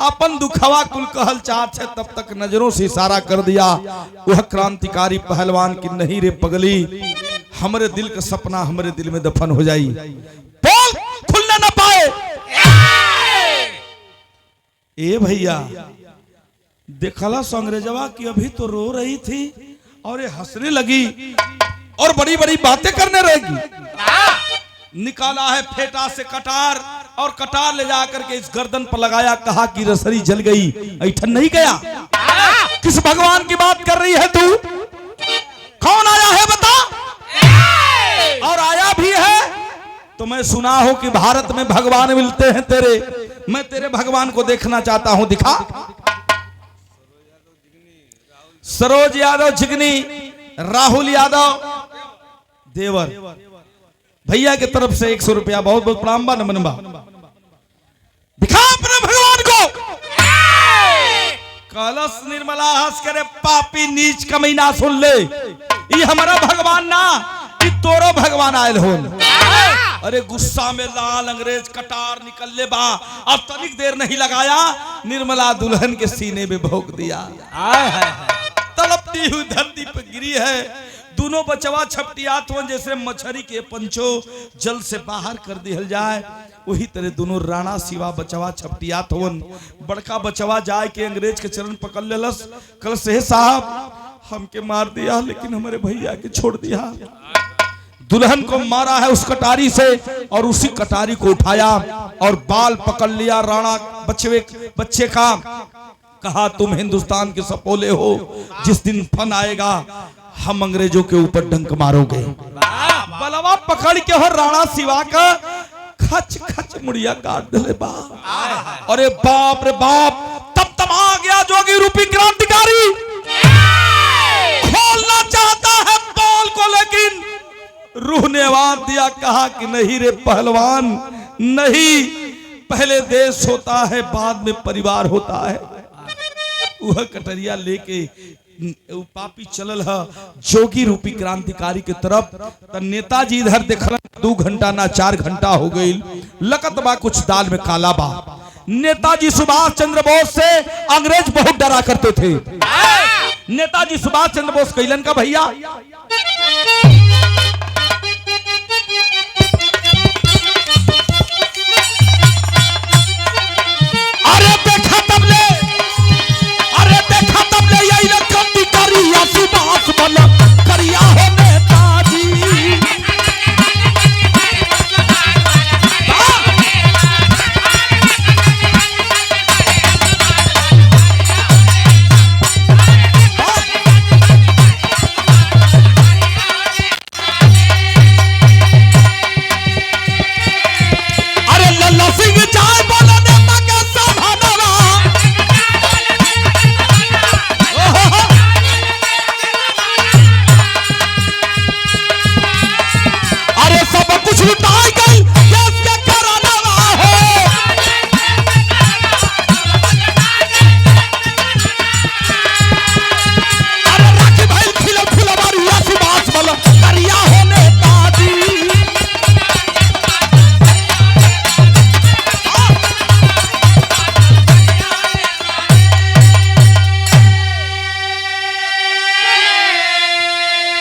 A: अपन दुखवा कुल कहल चाहत है। तब तक नजरों से इशारा कर दिया वह क्रांतिकारी पहलवान की, नहीं रे पगली, हमारे दिल का सपना हमारे दिल में दफन हो जाई, बोल खुलने न पाए। ए भैया देखला अंग्रेजवा की अभी तो रो रही थी और ये हंसने लगी और बड़ी बड़ी बातें करने रहेगी। निकाला है फेटा से कटार और कटार ले जाकर के इस गर्दन पर लगाया। कहा कि रसरी जल गई, ऐठन नहीं गया। किस भगवान की बात कर रही है तू? कौन आया है बता? और आया भी है तो मैं सुना हूं कि भारत में भगवान मिलते हैं तेरे। मैं तेरे भगवान को देखना चाहता हूं, दिखा। सरोज यादव जिगनी, राहुल यादव देवर भैया की तरफ से 100 रुपया, बहुत बहुत प्रणाम बा, नमन बा। दिखा अपने भगवान को। कलश निर्मला हंस करे, पापी नीच कमीना सुन ले, ये हमारा भगवान ना, ये तोरो भगवान आयल हो। अरे गुस्सा में लाल अंग्रेज कटार निकल ले बा। अब तनिक देर नहीं लगाया, निर्मला दुल्हन के सीने में भोंक दिया। तड़पती हुई धरती पर गिरी है। दोनों बचवा छपटियात हो जैसे मछरी के पंचो जल से बाहर कर दिहल जाए, वही तरह दोनों राणा शिवा बचवा छपटियात होवन। बड़का बचवा जाए के अंग्रेज के चरण पकड़ लेलस, कल से साहब हमके मार दिया लेकिन हमारे भैया के छोड़ दिया। दुल्हन को मारा है उस कटारी से और उसी कटारी को उठाया और बाल पकड़ लिया राणा बच्चे का, कहा तुम हिंदुस्तान के सपोले हो, जिस दिन फन आएगा हम अंग्रेजों के ऊपर डंक मारोगे। बलवा पकड़ के हो राणा शिवा का खच खच मुड़िया काट दे बा। अरे बाप रे बाप, तब तमा गया जोगी रूपी क्रांतिकारी, खोलना चाहता है बॉल को लेकिन रूह ने आवाज दिया, कहा कि नहीं रे पहलवान नहीं, पहले देश होता है बाद में परिवार होता है। वह कटरिया लेके पापी चलल है जोगी रूपी क्रांतिकारी के तरफ। तो नेताजी इधर देखल 2 घंटा ना 4 घंटा हो गई, लगत बा कुछ दाल में काला बा। नेताजी सुभाष चंद्र बोस से अंग्रेज बहुत डरा करते थे। नेताजी सुभाष चंद्र बोस कैलन का भैया, अरे देखा तब ले यही क्रांतिकारी सुभाष बल करिया हो नेताजी। अरे लल्ला सिंह जाए बोला नेता के सामने, अरे सब कुछ लुटाई गई देश के कराना हो। अरे राखी भाई खिल खिलवारी सुभाष बल करिया हो नेताजी।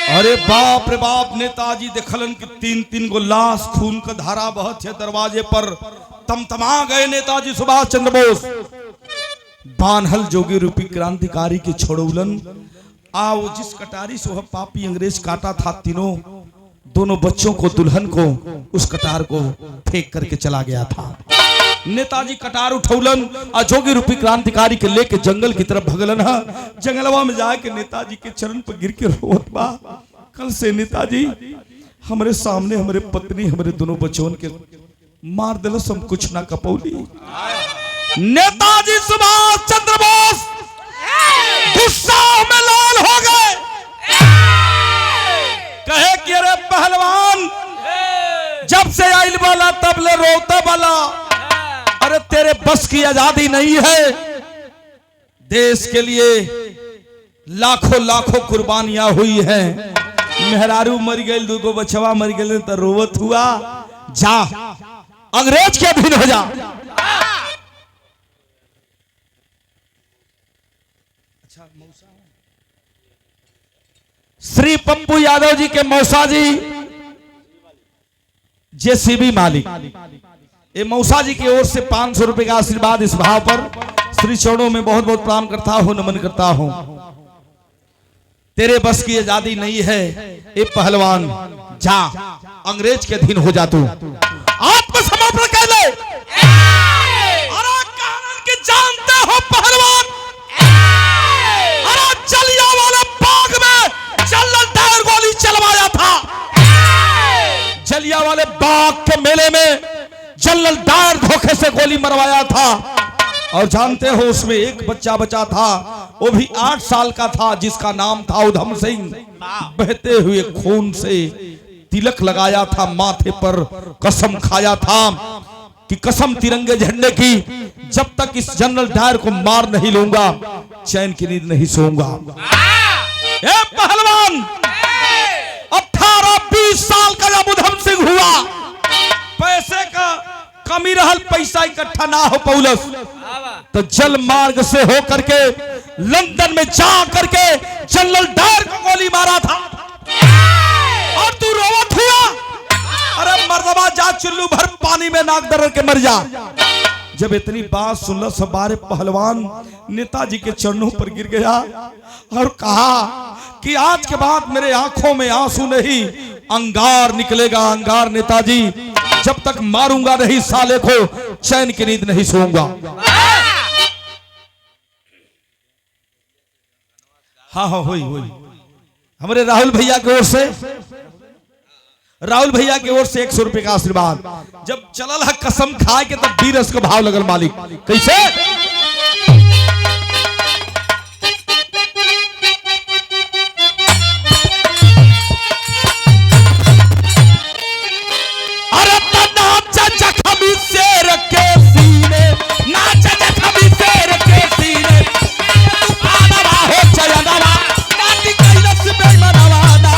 A: अरे बाप रे बाप, नेताजी देखलन कि 3-3 गो लाश खून का धारा बहत है दरवाजे पर। तमतमा गए नेताजी सुभाष चंद्र बोस, बानहल जोगी रूपी क्रांतिकारी के छोड़ौलन। आओ जिस कटारी से वह पापी अंग्रेज काटा था, दोनों बच्चों को दुल्हन को उस कटार को फेंक करके चला गया था। नेताजी कटार उठौलन और जोगी रूपी क्रांतिकारी के लेके जंगल की तरफ भगलन है। जंगलवा में जाके नेताजी के चरण पर गिर के रोवत बा, कल से नेताजी हमारे सामने हमारे पत्नी हमारे दोनों बच्चों के मार दिल, सब कुछ ना कपौली। नेताजी सुभाष चंद्र बोस गुस्सा में लाल हो गए, कहे कि अरे पहलवान जब से आइल वाला तब ले रोता वाला, अरे तेरे बस की आजादी नहीं है। देश के लिए लाखों लाखों कुर्बानियां हुई हैं, मेहरारू मर गई, 2 बचवा मर गए तो रोवत हुआ, जा अंग्रेज के अधीन हो जा। अच्छा, श्री पप्पू यादव जी के मौसा जी जेसीबी मालिक, ये मौसा जी की ओर से 500 रुपए का आशीर्वाद इस भाव पर श्री चरणों में बहुत बहुत प्रणाम करता हूं, नमन करता हूं। तेरे बस की आजादी नहीं है ए पहलवान, जा अंग्रेज के अधीन हो जा, तू आत्मसमर्पण कर ले। अरे कानून की जानते हो पहलवान, अरे जलियांवाला बाग में जल्लल डायर गोली चलवाया था। जलियांवाले बाग के मेले में जल्लल डायर धोखे से गोली मरवाया था। और जानते हो उसमें एक बच्चा बचा था, वो भी 8 साल का था, जिसका नाम था उधम सिंह। बहते हुए खून से तिलक लगाया था माथे पर, कसम खाया था कि कसम तिरंगे झंडे की, जब तक इस जनरल डायर को मार नहीं लूंगा चैन की नींद नहीं सोऊंगा। ए पहलवान, 18-20 साल का जब उधम सिंह हुआ, पैसे का कमी रहल, पैसा इकट्ठा ना हो पौलस, तो जल मार्ग से हो करके लंदन में जा करके जनरल डायर को गोली मारा था। रोवत हुआ, अरे मर्दबा जा चुल्लू भर पानी में नाक दर्र के मर जा। जब इतनी बात सुनल सबारे पहलवान नेताजी के चरणों पर गिर गया और कहा कि आज के बाद मेरे आंखों में आंसू नहीं, अंगार निकलेगा, अंगार। नेताजी, जब तक मारूंगा नहीं साले को चैन की नींद नहीं सोऊंगा। हाँ हाँ हुई हमारे राहुल भैया की ओर से, राहुल भैया की ओर से 100 रुपए का आशीर्वाद। जब चलल है कसम खाए के तब बीरस को भाव लगल मालिक कैसे। अरे नाच जखमी शेर के सीने, नाच जखमी शेर के सीने, तूफानवा हो चयनवा, नाटी कैलस बेमनवाना।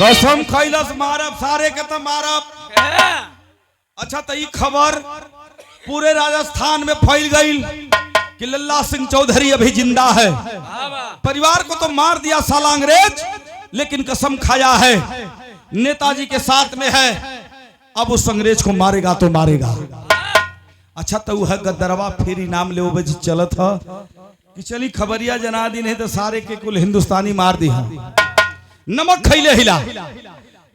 A: कसम खैलस मारब सारे के तो मारब। अच्छा तो ये खबर पूरे राजस्थान में फैल गई कि लल्ला सिंह चौधरी अभी जिंदा है। परिवार को तो मार दिया साला अंग्रेज, लेकिन कसम खाया है नेताजी के साथ में है, अब उस अंग्रेज को मारेगा तो मारेगा। अच्छा तो वह गद्दरवा फिर इनाम ले बजी चलत है कि चली खबरिया जना दी नहीं तो सारे के कुल हिंदुस्तानी मार दी है। नमक खैले हिला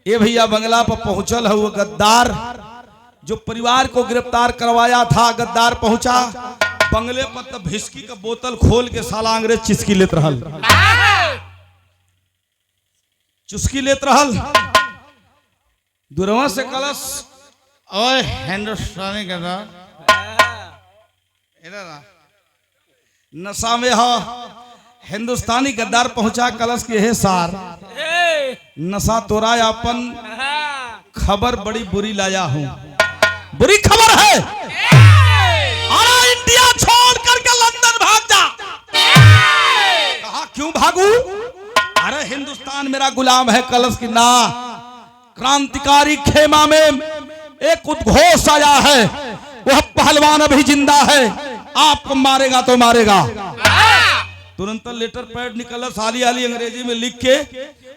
A: ये भैया बंगला पर पहुंचल है वो गद्दार जो परिवार को गिरफ्तार करवाया था। गद्दार पहुंचा बंगले पर तब भिस्की का बोतल खोल के साला अंग्रेज चुस्की लेत रहल, चुस्की लेत रहल। दुरवा से कलश ओए हिंदुस्तानी गद्दार नशा में हो। हिंदुस्तानी गद्दार पहुंचा कलश के हे सार नशा तोरा अपन खबर बड़ी बुरी लाया हूं, बुरी खबर है। अरे इंडिया छोड़ करके लंदन भाग जा। कहा क्यों भागू? अरे हिंदुस्तान मेरा गुलाम है। कलश की ना, क्रांतिकारी खेमा में एक उद्घोष आया है, वह पहलवान अभी जिंदा है, आपको मारेगा तो मारेगा। तुरंत लेटर पैड निकला साली आली अंग्रेजी में लिख के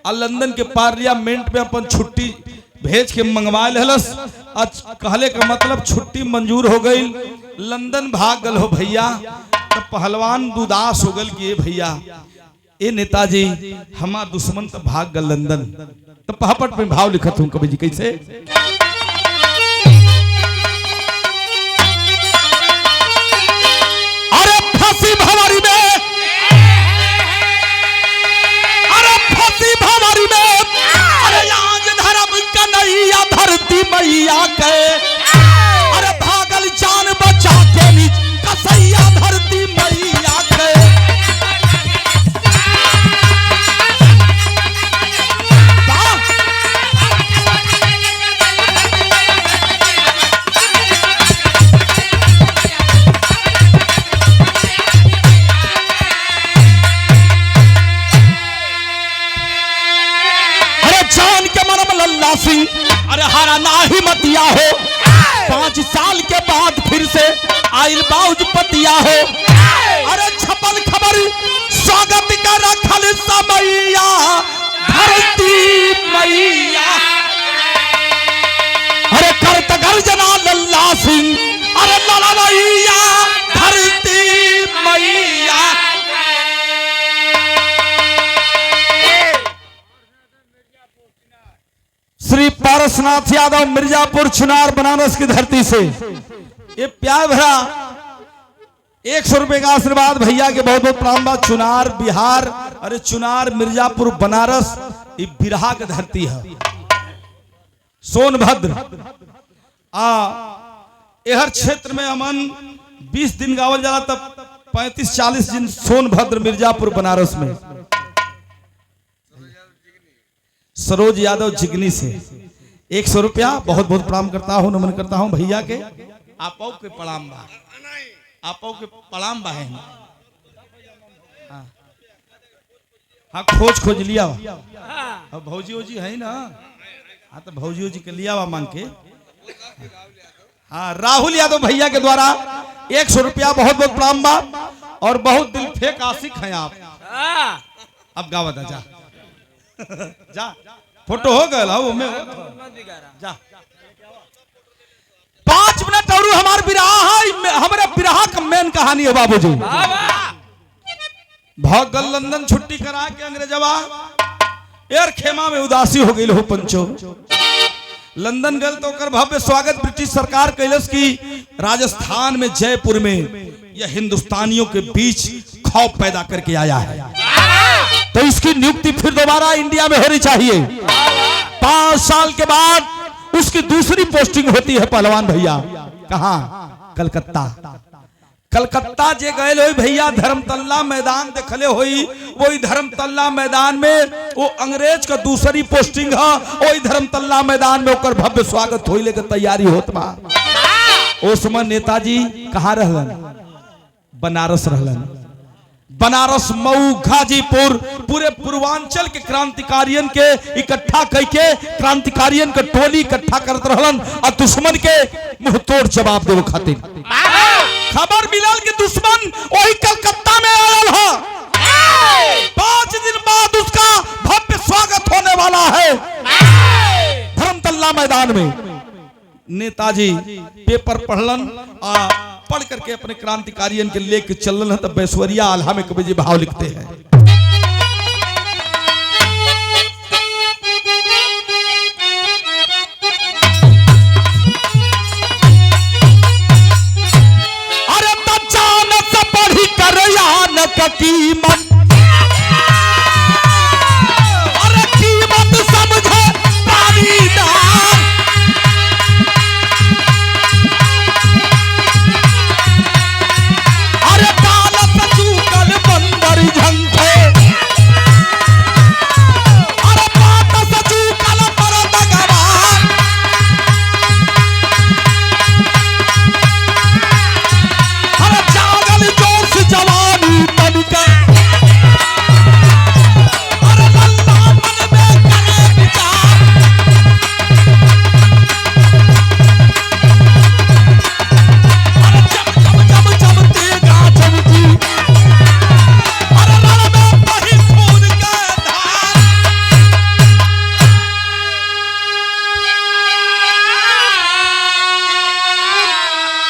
A: और लंदन के पार्लियामेंट में अपन छुट्टी भेज के मंगवा लेलस। कहले का मतलब छुट्टी मंजूर हो गई, लंदन भाग गल हो भैया। तो पहलवान दुदास हो गल कि भैया ए नेताजी हमार दुश्मन तो भाग गल लंदन। तो पहापट में भाव लिखत हूं कवि जी कैसे। अरे फांसी भंवरी में, अरे फांसी भंवरी में, अरे आज धर्म कन्हैया धरती मैया के, अरे भागल जान बचा के नीच कसैया धरती मैया के। अरे हरा ना ही मतिया हो, 5 साल के बाद फिर से आइल बाउज पतिया हो। अरे छपल खबर स्वागत का रखल समैया धरती मैया, अरे करत गर्जना लल्ला सिंह, अरे लड़वैया धरती मैया। पार्शनाथ यादव मिर्जापुर चुनार बनारस की धरती से ये प्यार भरा 100 रुपए का आशीर्वाद भैया के बहुत बहुत प्रणाम बा। चुनार बिहार, अरे चुनार मिर्जापुर बनारस ये बिरहा की धरती है। सोनभद्र एहर क्षेत्र में अमन 20 दिन गावल जाला, तब 35-40 दिन सोनभद्र मिर्जापुर बनारस में। सरोज यादव जिगनी से 100 रुपया बहुत बहुत प्रणाम करता हूँ, नमन करता हूँ भैया के। आपो के प्रणाम बा, आपो के प्रणाम बा है। हाँ खोज लिया अब भौजी ओजी है ना। हाँ तो भौजी ओजी के लिया मांग के। हाँ राहुल यादव भैया के द्वारा 100 रुपया बहुत बहुत प्रणाम बा। और बहुत दिल फेक आशिक हैं आप। अब गावा था जा जा फोटो हो गया जा 5 मिनट और हमारे बिरहा है। हमारे बिरहा का मेन कहानी है बाबूजी। भागल लंदन छुट्टी करा के अंग्रेजवा एयर खेमा में उदासी हो गई हो पंचो। लंदन गल तो कर भव्य स्वागत ब्रिटिश सरकार कैलस की राजस्थान में जयपुर में यह हिंदुस्तानियों के बीच खौफ पैदा करके आया है। तो इसकी नियुक्ति फिर दोबारा इंडिया में होनी चाहिए। 5 साल के बाद उसकी दूसरी पोस्टिंग होती है पहलवान भैया। कहां? कलकत्ता। कलकत्ता जे गए हो भैया धर्मतल्ला मैदान देखले होई। वही धर्मतल्ला मैदान में वो अंग्रेज का दूसरी पोस्टिंग है। वही धर्मतल्ला मैदान में ओकर भव्य स्वागत होइले के तैयारी होत बा। उस समय नेताजी कहाँ रहलन? बनारस रहलन। बनारस, मऊ, गाजीपुर, पूरे पूर्वांचल के क्रांतिकारियन के इकट्ठा करके क्रांतिकारियन का टोली इकट्ठा करत रहलन और दुश्मन के मुंहतोड़ जवाब देवे खातिर। खबर मिलल कि दुश्मन वही कलकत्ता में आयल है। 5 दिन बाद उसका भव्य स्वागत होने वाला है धर्मतल्ला मैदान में। नेताजी पेपर पढ़लन पढ़ करके अपने क्रांतिकारियन के लेके चलन है। तब बैश्वरिया आल्हा में कवि जी भाव लिखते हैं। अरे बच्चा से पढ़ी कर यान का कीमत, अरे कीमत समझे पानीदार।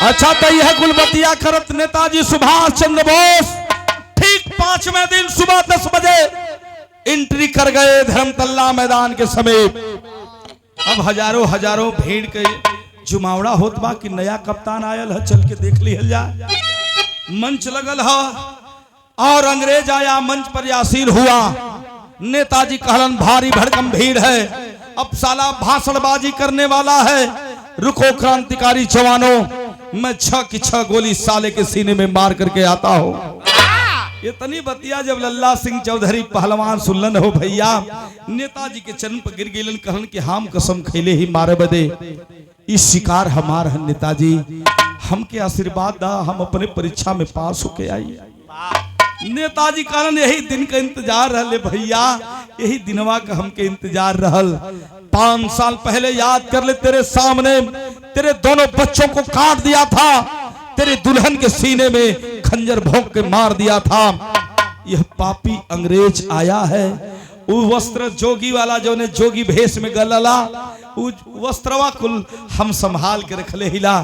A: अच्छा तो यह गुलबतिया करत नेताजी सुभाष चंद्र बोस ठीक 5वें दिन सुबह 10 बजे एंट्री कर गए धर्मतल्ला मैदान के समीप। अब हजारों भीड़ के जुमावड़ा होत बा कि नया कप्तान आयल है, चल के देख लिहल जा। मंच लगल है और अंग्रेज आया, मंच पर आसीन हुआ। नेताजी कहलन भारी भड़कम भीड़ है, अब साला भाषणबाजी करने वाला है। रुको क्रांतिकारी जवानों, मैं 6 की 6 गोली साले के सीने में मार करके आता हूँ। इतनी बतिया जब लल्ला सिंह चौधरी पहलवान सुनलन हो भैया, नेताजी के चरण पर गिर गईलन, कहलन कि हम कसम खैले ही मारे बदे इस शिकार हमार है। नेताजी हमके आशीर्वाद दा, हम अपने परीक्षा में पास होके आई। नेताजी कहलन यही दिन का इंतजार रहले भैया, यही दिनवा का हमके इंतजार रहल। 5 साल पहले याद कर ले, तेरे सामने तेरे दोनों बच्चों को काट दिया था, तेरे दुल्हन के सीने में खंजर भोंक के मार दिया था। यह पापी अंग्रेज आया है, वो वस्त्र जोगी वाला जो ने जोगी भेष में गलला, उस वस्त्रवा कुल हम संभाल के रख ले हिला।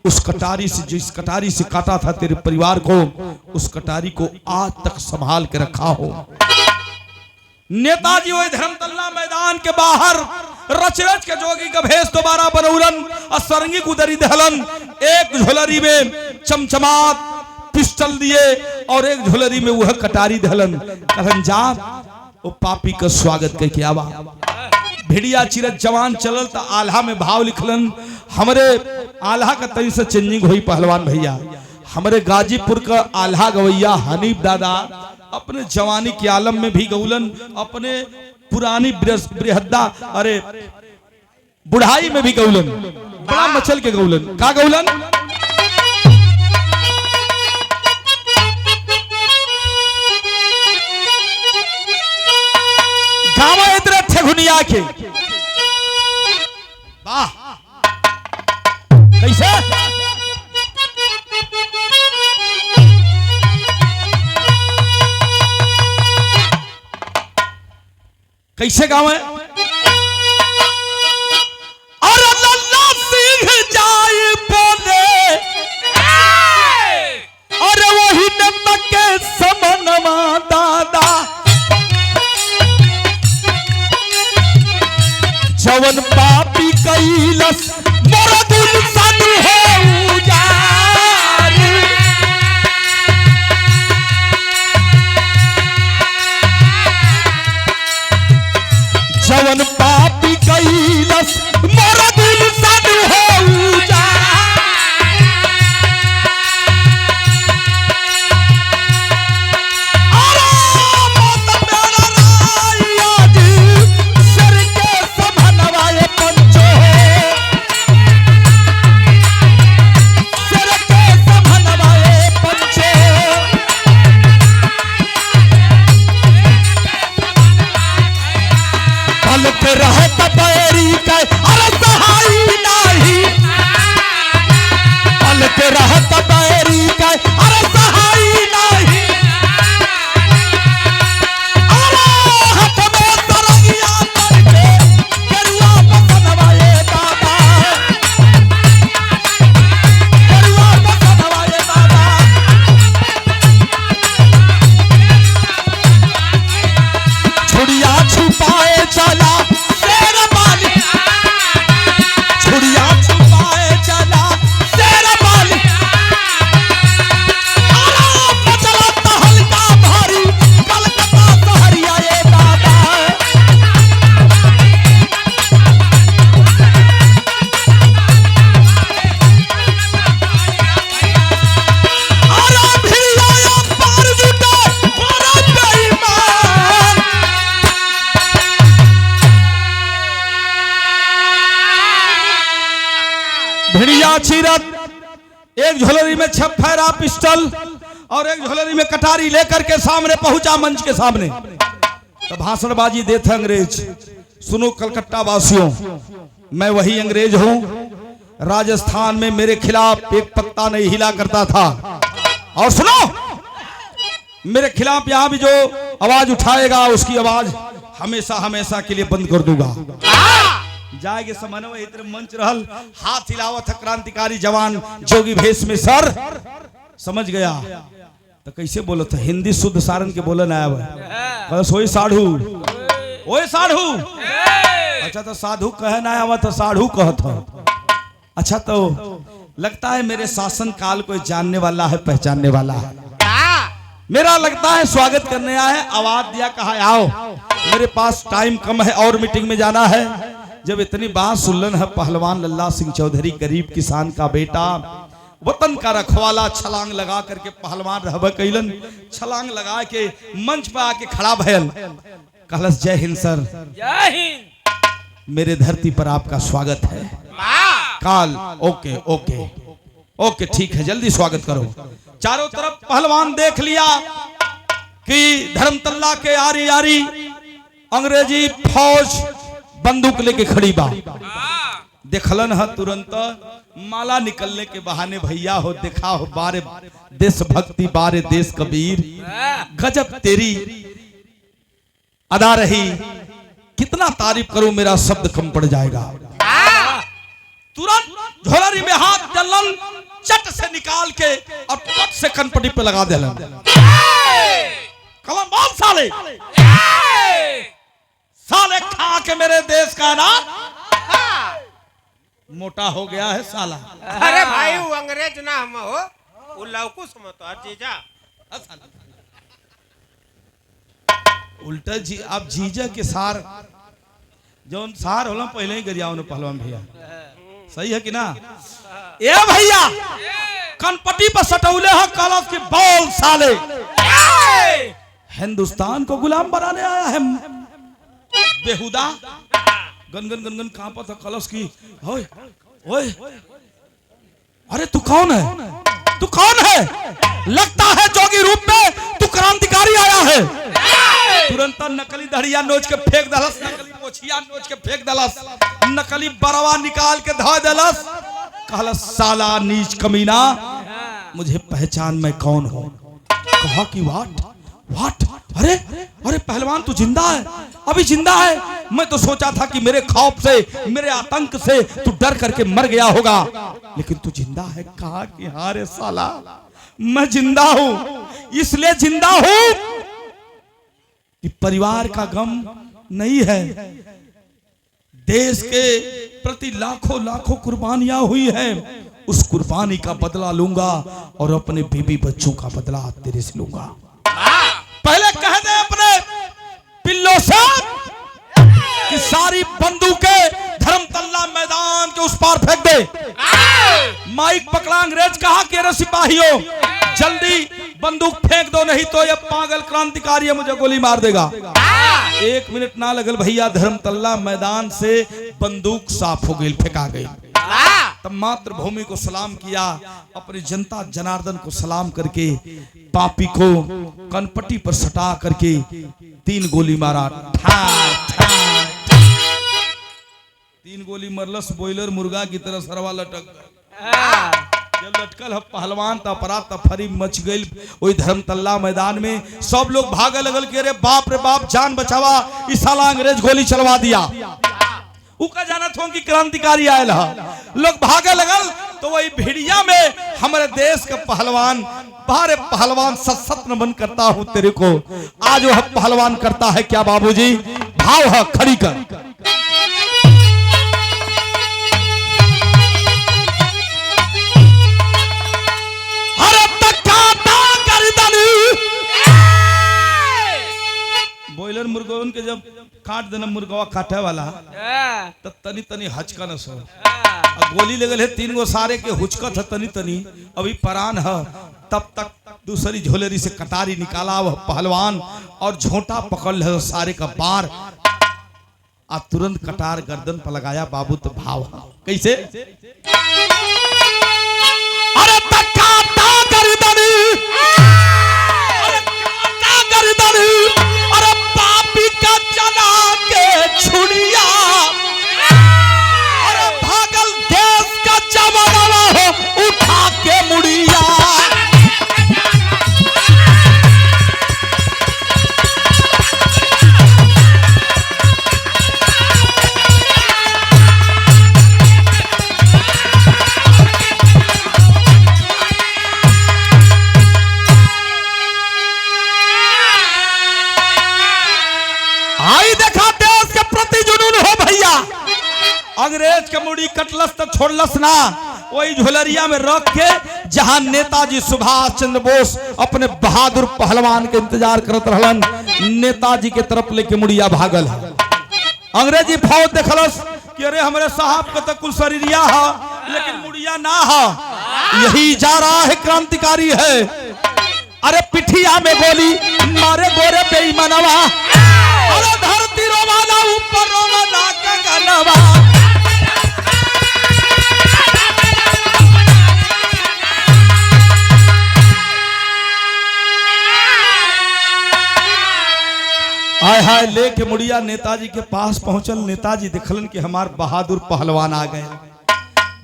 A: उस कटारी से, जिस कटारी से काटा था तेरे परिवार को, उस कटारी को आज तक संभाल के रखा हो। नेताजी वही धर्मतल्ला मैदान के बाहर रच रच के जोगी का भेष दोबारा बनौलन और सरंगी गुदरी दहलन। एक झोलरी में चमचमात पिस्टल दिए और एक झोलरी में वह कटारी दहलन। कहलन जा वो पापी का स्वागत करके आवा। भिड़िया चिरत जवान चलल तो आल्हा में भाव लिखलन। हमरे आल्हा का तरी से चेंजिंग हुई पहलवान भैया। हमारे गाजीपुर का आल्हा गवैया हनीफ दादा अपने जवानी के आलम में भी गौलन, अपने पुरानी बृहद्दा अरे बुढ़ाई में भी गौलन, बड़ा मचल के गौलन। का गौलन? गावा इधर ठेगुनिया के वाह कैसे कैसे गाँव है? अरे लल्ला सिंह जाए बोले अरे वही न के समनमा दादा जवन पापी कैलस मोरा दिल सन हो उजाड़। जवन पापी कैलस मोरा दिल सन हो उजाड़। अरे मौत प्यारा राया जी सर के समनवाए पंचो सर के समनवाए पंचो। पलक रहत बैरी का अरे सहाई नाही। पलक रहत बैरी का अरे सहाई नाही। अरे हाथ में सरंगिया करके करुआ बसनवाए बाबा करुआ बसनवाए बाबा। छुड़िया छुपाए चला शेर बाली छुड़िया छुपाए चला शेर बाली। आराम चला तहलका भारी कलकत्ता शहरिया ये दादा। आराम भिड़िया पार जुटे बड़ा बेईमान। भिड़िया चिरत एक झोलरी में छप्परा पिस्टल और एक झोलरी में कटारी लेकर के सामने पहुंचा मंच के सामने। तो भाषणबाजी देते अंग्रेज। सुनो कलकत्ता वासियों, मैं वही अंग्रेज हूं। राजस्थान में मेरे खिलाफ एक पत्ता नहीं हिला करता था। और सुनो मेरे खिलाफ यहां भी जो आवाज उठाएगा उसकी आवाज हमेशा हमेशा के लिए बंद कर दूंगा। जाएगे समन्वय में इतने मंच रहल हाथ हिलावत है क्रांतिकारी जवान जोगी भेष में सर समझ गया। तो कैसे बोलो था? हिंदी शुद्ध सारन के बोलन आया हुआ सोई साढ़ू ओए साढ़ू। अच्छा तो साधु कह ना आया तो साढ़ू कहता। अच्छा तो लगता है मेरे शासन काल को जानने वाला है पहचानने वाला है। मेरा लगता है स्वागत करने आया है। आवाज दिया कहा आओ मेरे पास टाइम कम है और मीटिंग में जाना है। जब इतनी बात सुनलन है पहलवान लल्ला सिंह चौधरी गरीब किसान का बेटा वतन का रखवाला छलांग लगा करके पहलवान रहब कैलन। छलांग लगा के मंच पर आके खड़ा भयल कहलस जय हिंद सर।
B: जय हिंद।
A: मेरे धरती पर आपका स्वागत है। काल ओके ओके ओके ठीक है जल्दी स्वागत करो। चारों तरफ पहलवान देख लिया कि धर्मतल्ला के आरी आरी अंग्रेजी फौज बंदूक लेके खड़ी बा। देखलन है तुरंत माला निकलने के बहाने भैया हो देखा हो बारे देशभक्ति बारे देश कबीर गजब तेरी अदा रही। कितना तारीफ करूं मेरा शब्द कम पड़ जाएगा। तुरंत झोलरी में हाथ जलन चट से निकाल के और पट से कनपटी पे लगा देलन। कलम बोल साले साले खा के मेरे देश का ना मोटा हो गया है साला।
B: अरे भाई वो अंग्रेज ना हम हो, वो लौकू समझतो और जीजा।
A: उल्टा जी आप जीजा के सार जौन सार होला पहले ही गरियाओ ने पहलवान भैया, सही है कि ना? ए भैया कनपट्टी पर सटौले है कलश की बॉल साले, हिंदुस्तान को गुलाम बनाने आया है बेहुदा। गनगन गनगन कांपा था कलश की। ओए ओए अरे तू कौन है? तू कौन है? लगता है जोगी रूप में तू क्रांतिकारी आया है। तुरंत नकली दढ़िया नोच के फेंक दलस, नकली मोछिया नोच के फेंक दलस, नकली बरवा निकाल के धो दलस। कहलस साला नीच कमीना, मुझे पहचान मैं कौन हूं? कहा कि वाट वाट, अरे अरे पहलवान तू जिंदा है, अभी जिंदा है। मैं तो सोचा था कि मेरे खौफ से, मेरे आतंक से तू डर करके मर गया होगा, लेकिन तू जिंदा है। कहा कि हाँ रे साला मैं जिंदा हूं, इसलिए जिंदा हूं कि परिवार का गम नहीं है, देश के प्रति लाखों लाखों कुर्बानियां हुई है, उस कुर्बानी का बदला लूंगा और अपने बीबी बच्चों का बदला तेरे से लूंगा। पहले कह दे अपने पिल्लों से कि सारी बंदूकें धर्मतल्ला मैदान के उस पार फेंक दे। माइक पकड़ा अंग्रेज, कहा कि अरे सिपाहियों जल्दी बंदूक फेंक दो, नहीं तो ये पागल क्रांतिकारी मुझे गोली मार देगा। 1 मिनट ना लगल भैया, धर्मतल्ला मैदान से बंदूक साफ हो गई, फेंका गई। तब मातृभूमि को सलाम किया, अपनी जनता जनार्दन को सलाम करके पापी को कनपट्टी पर सटा करके 3 गोली मारा। 3 गोली मरलस, बॉयलर मुर्गा की तरह सरवा लटक गया। जब लटकल है पहलवान तो अपराध तफरी मच गई वही धर्मतल्ला मैदान में। सब लोग भागे लगल के रे बाप रे बाप जान बचावा, इस साला अंग्रेज गोली चलवा दिया। उका जाना था कि क्रांतिकारी आयल है, लोग भागे लगल तो वही भिड़िया में हमारे देश का पहलवान, बारे पहलवान सत नमन करता हूं तेरे को। आज वह पहलवान करता है क्या बाबूजी? भाव है खड़ी कर। बॉयलर मुर्गोन के जब काट देना मुर्गवा काटे वाला तो तनी तनी हचका न सो, अब गोली लगल है 3 गो सारे के हुचकत है तनी तनी, अभी परान है। तब तक दूसरी झोलेरी से कटारी निकाला वह पहलवान और झोंटा पकड़ है सारे का बार, आ तुरंत कटार गर्दन पर लगाया। बाबू तो भाव है कैसे? अरे तक्का ता गर्दनी, अरे काटा गर्दनी, अरे पापी का चला के छुड़िया, अरे भागल देश का जवाना हो उठा के मुड़िया। अंग्रेज के मुड़ी कटलस तो छोड़लस ना, वही झोलरिया में रख के जहां नेताजी सुभाष चंद्र बोस अपने बहादुर पहलवान के इंतजार करत रहलन, नेताजी के तरफ लेके मुड़िया भागल। अंग्रेजी फौज देखलस कि अरे हमारे साहब का तो कुल शरीरिया है लेकिन मुड़िया ना है, यही जा रहा है क्रांतिकारी है। अरे पिठिया में गोली मारे गोरे बेईमानवा, अरे धरती रोवाना ऊपर रोवाना गगनवा। हाय हाय लेके मुड़िया नेताजी के पास पहुंचल। नेताजी देखलन कि हमार बहादुर पहलवान आ गए,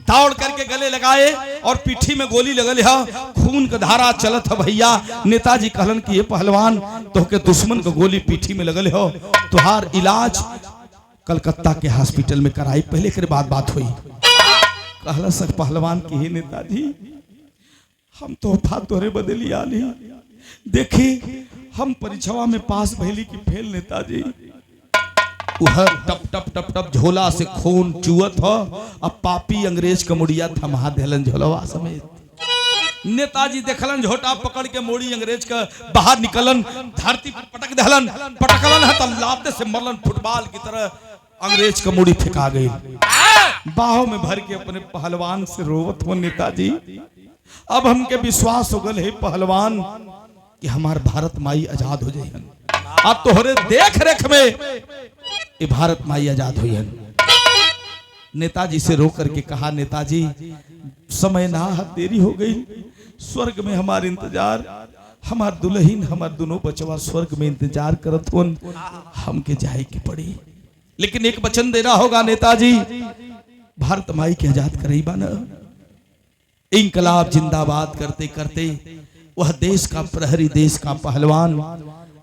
A: दौड़ करके गले लगाए और पीठी में गोली लगल है, खून का धारा चलत है भैया। नेताजी कहलन कि ये पहलवान तो के दुश्मन को गोली पीठी में लगल हो, तुहार इलाज कलकत्ता के हॉस्पिटल में कराई, पहले के बाद बात हुई। कहला सर पहलवान की ही नेताजी हम तो तोहरे बदली आली, देखी हम परीक्षावा में पास भैली की फेल नेताजी, वह टप टप टप टप झोला से खून चुअत हो। अब पापी अंग्रेज का मुड़िया थमा देलन झोलवा समेत। नेताजी देखलन झोटा पकड़ के मोड़ी अंग्रेज का बाहर निकलन, धरती पर पटक दहलन, पटकलन है तो लाते से मरलन फुटबॉल की तरह। अंग्रेज का मुड़ी फेंका गई। बाहों में भर के अपने पहलवान से रोवत हो नेताजी, अब हमके विश्वास हो गल है पहलवान कि हमार भारत माई आजाद हो जाए। अब तोहरे देख रेख में ये भारत माई आजाद हुई है। नेताजी से रो करके कहा, नेताजी समय ना देरी हो गई, स्वर्ग में हमारे इंतजार, हमार दुल्हन हमार दोनों बचवा स्वर्ग में इंतजार करत हो, हमके जाए के पड़ी। लेकिन एक वचन देना होगा नेताजी, भारत माई के आजाद करे बाना। इंकलाब जिंदाबाद करते करते वह देश का प्रहरी, देश का पहलवान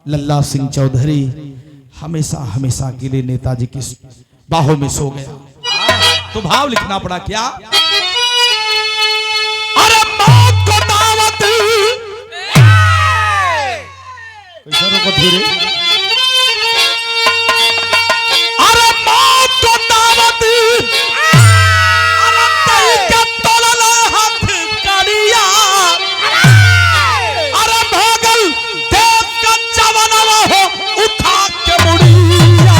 A: लल्ला सिंह चौधरी हमेशा हमेशा के लिए नेताजी की बाहों में सो गया। तो भाव लिखना पड़ा क्या, अरे मौत को दावत कैसा रोको धीरे, अरे मौत को दावत, अरे तई के तोलल हाथ करिया, अरे भोगल देश का जवानवा हो उठा के मुड़िया।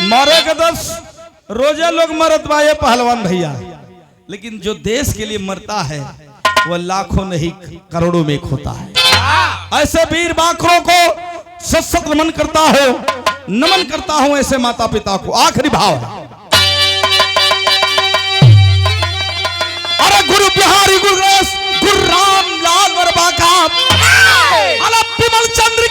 A: मारे के 10 रोजे लोग मरत बा ये पहलवान भैया, लेकिन जो देश के लिए मरता है वह लाखों नहीं करोड़ों में होता है। ऐसे वीर बाकरों को सशक्त नमन करता हो, नमन करता हूं ऐसे माता पिता को। आखिरी भाव, अरे गुरु बिहारी गुरु राम लाल वर्मा का, अरे विमल चंद्र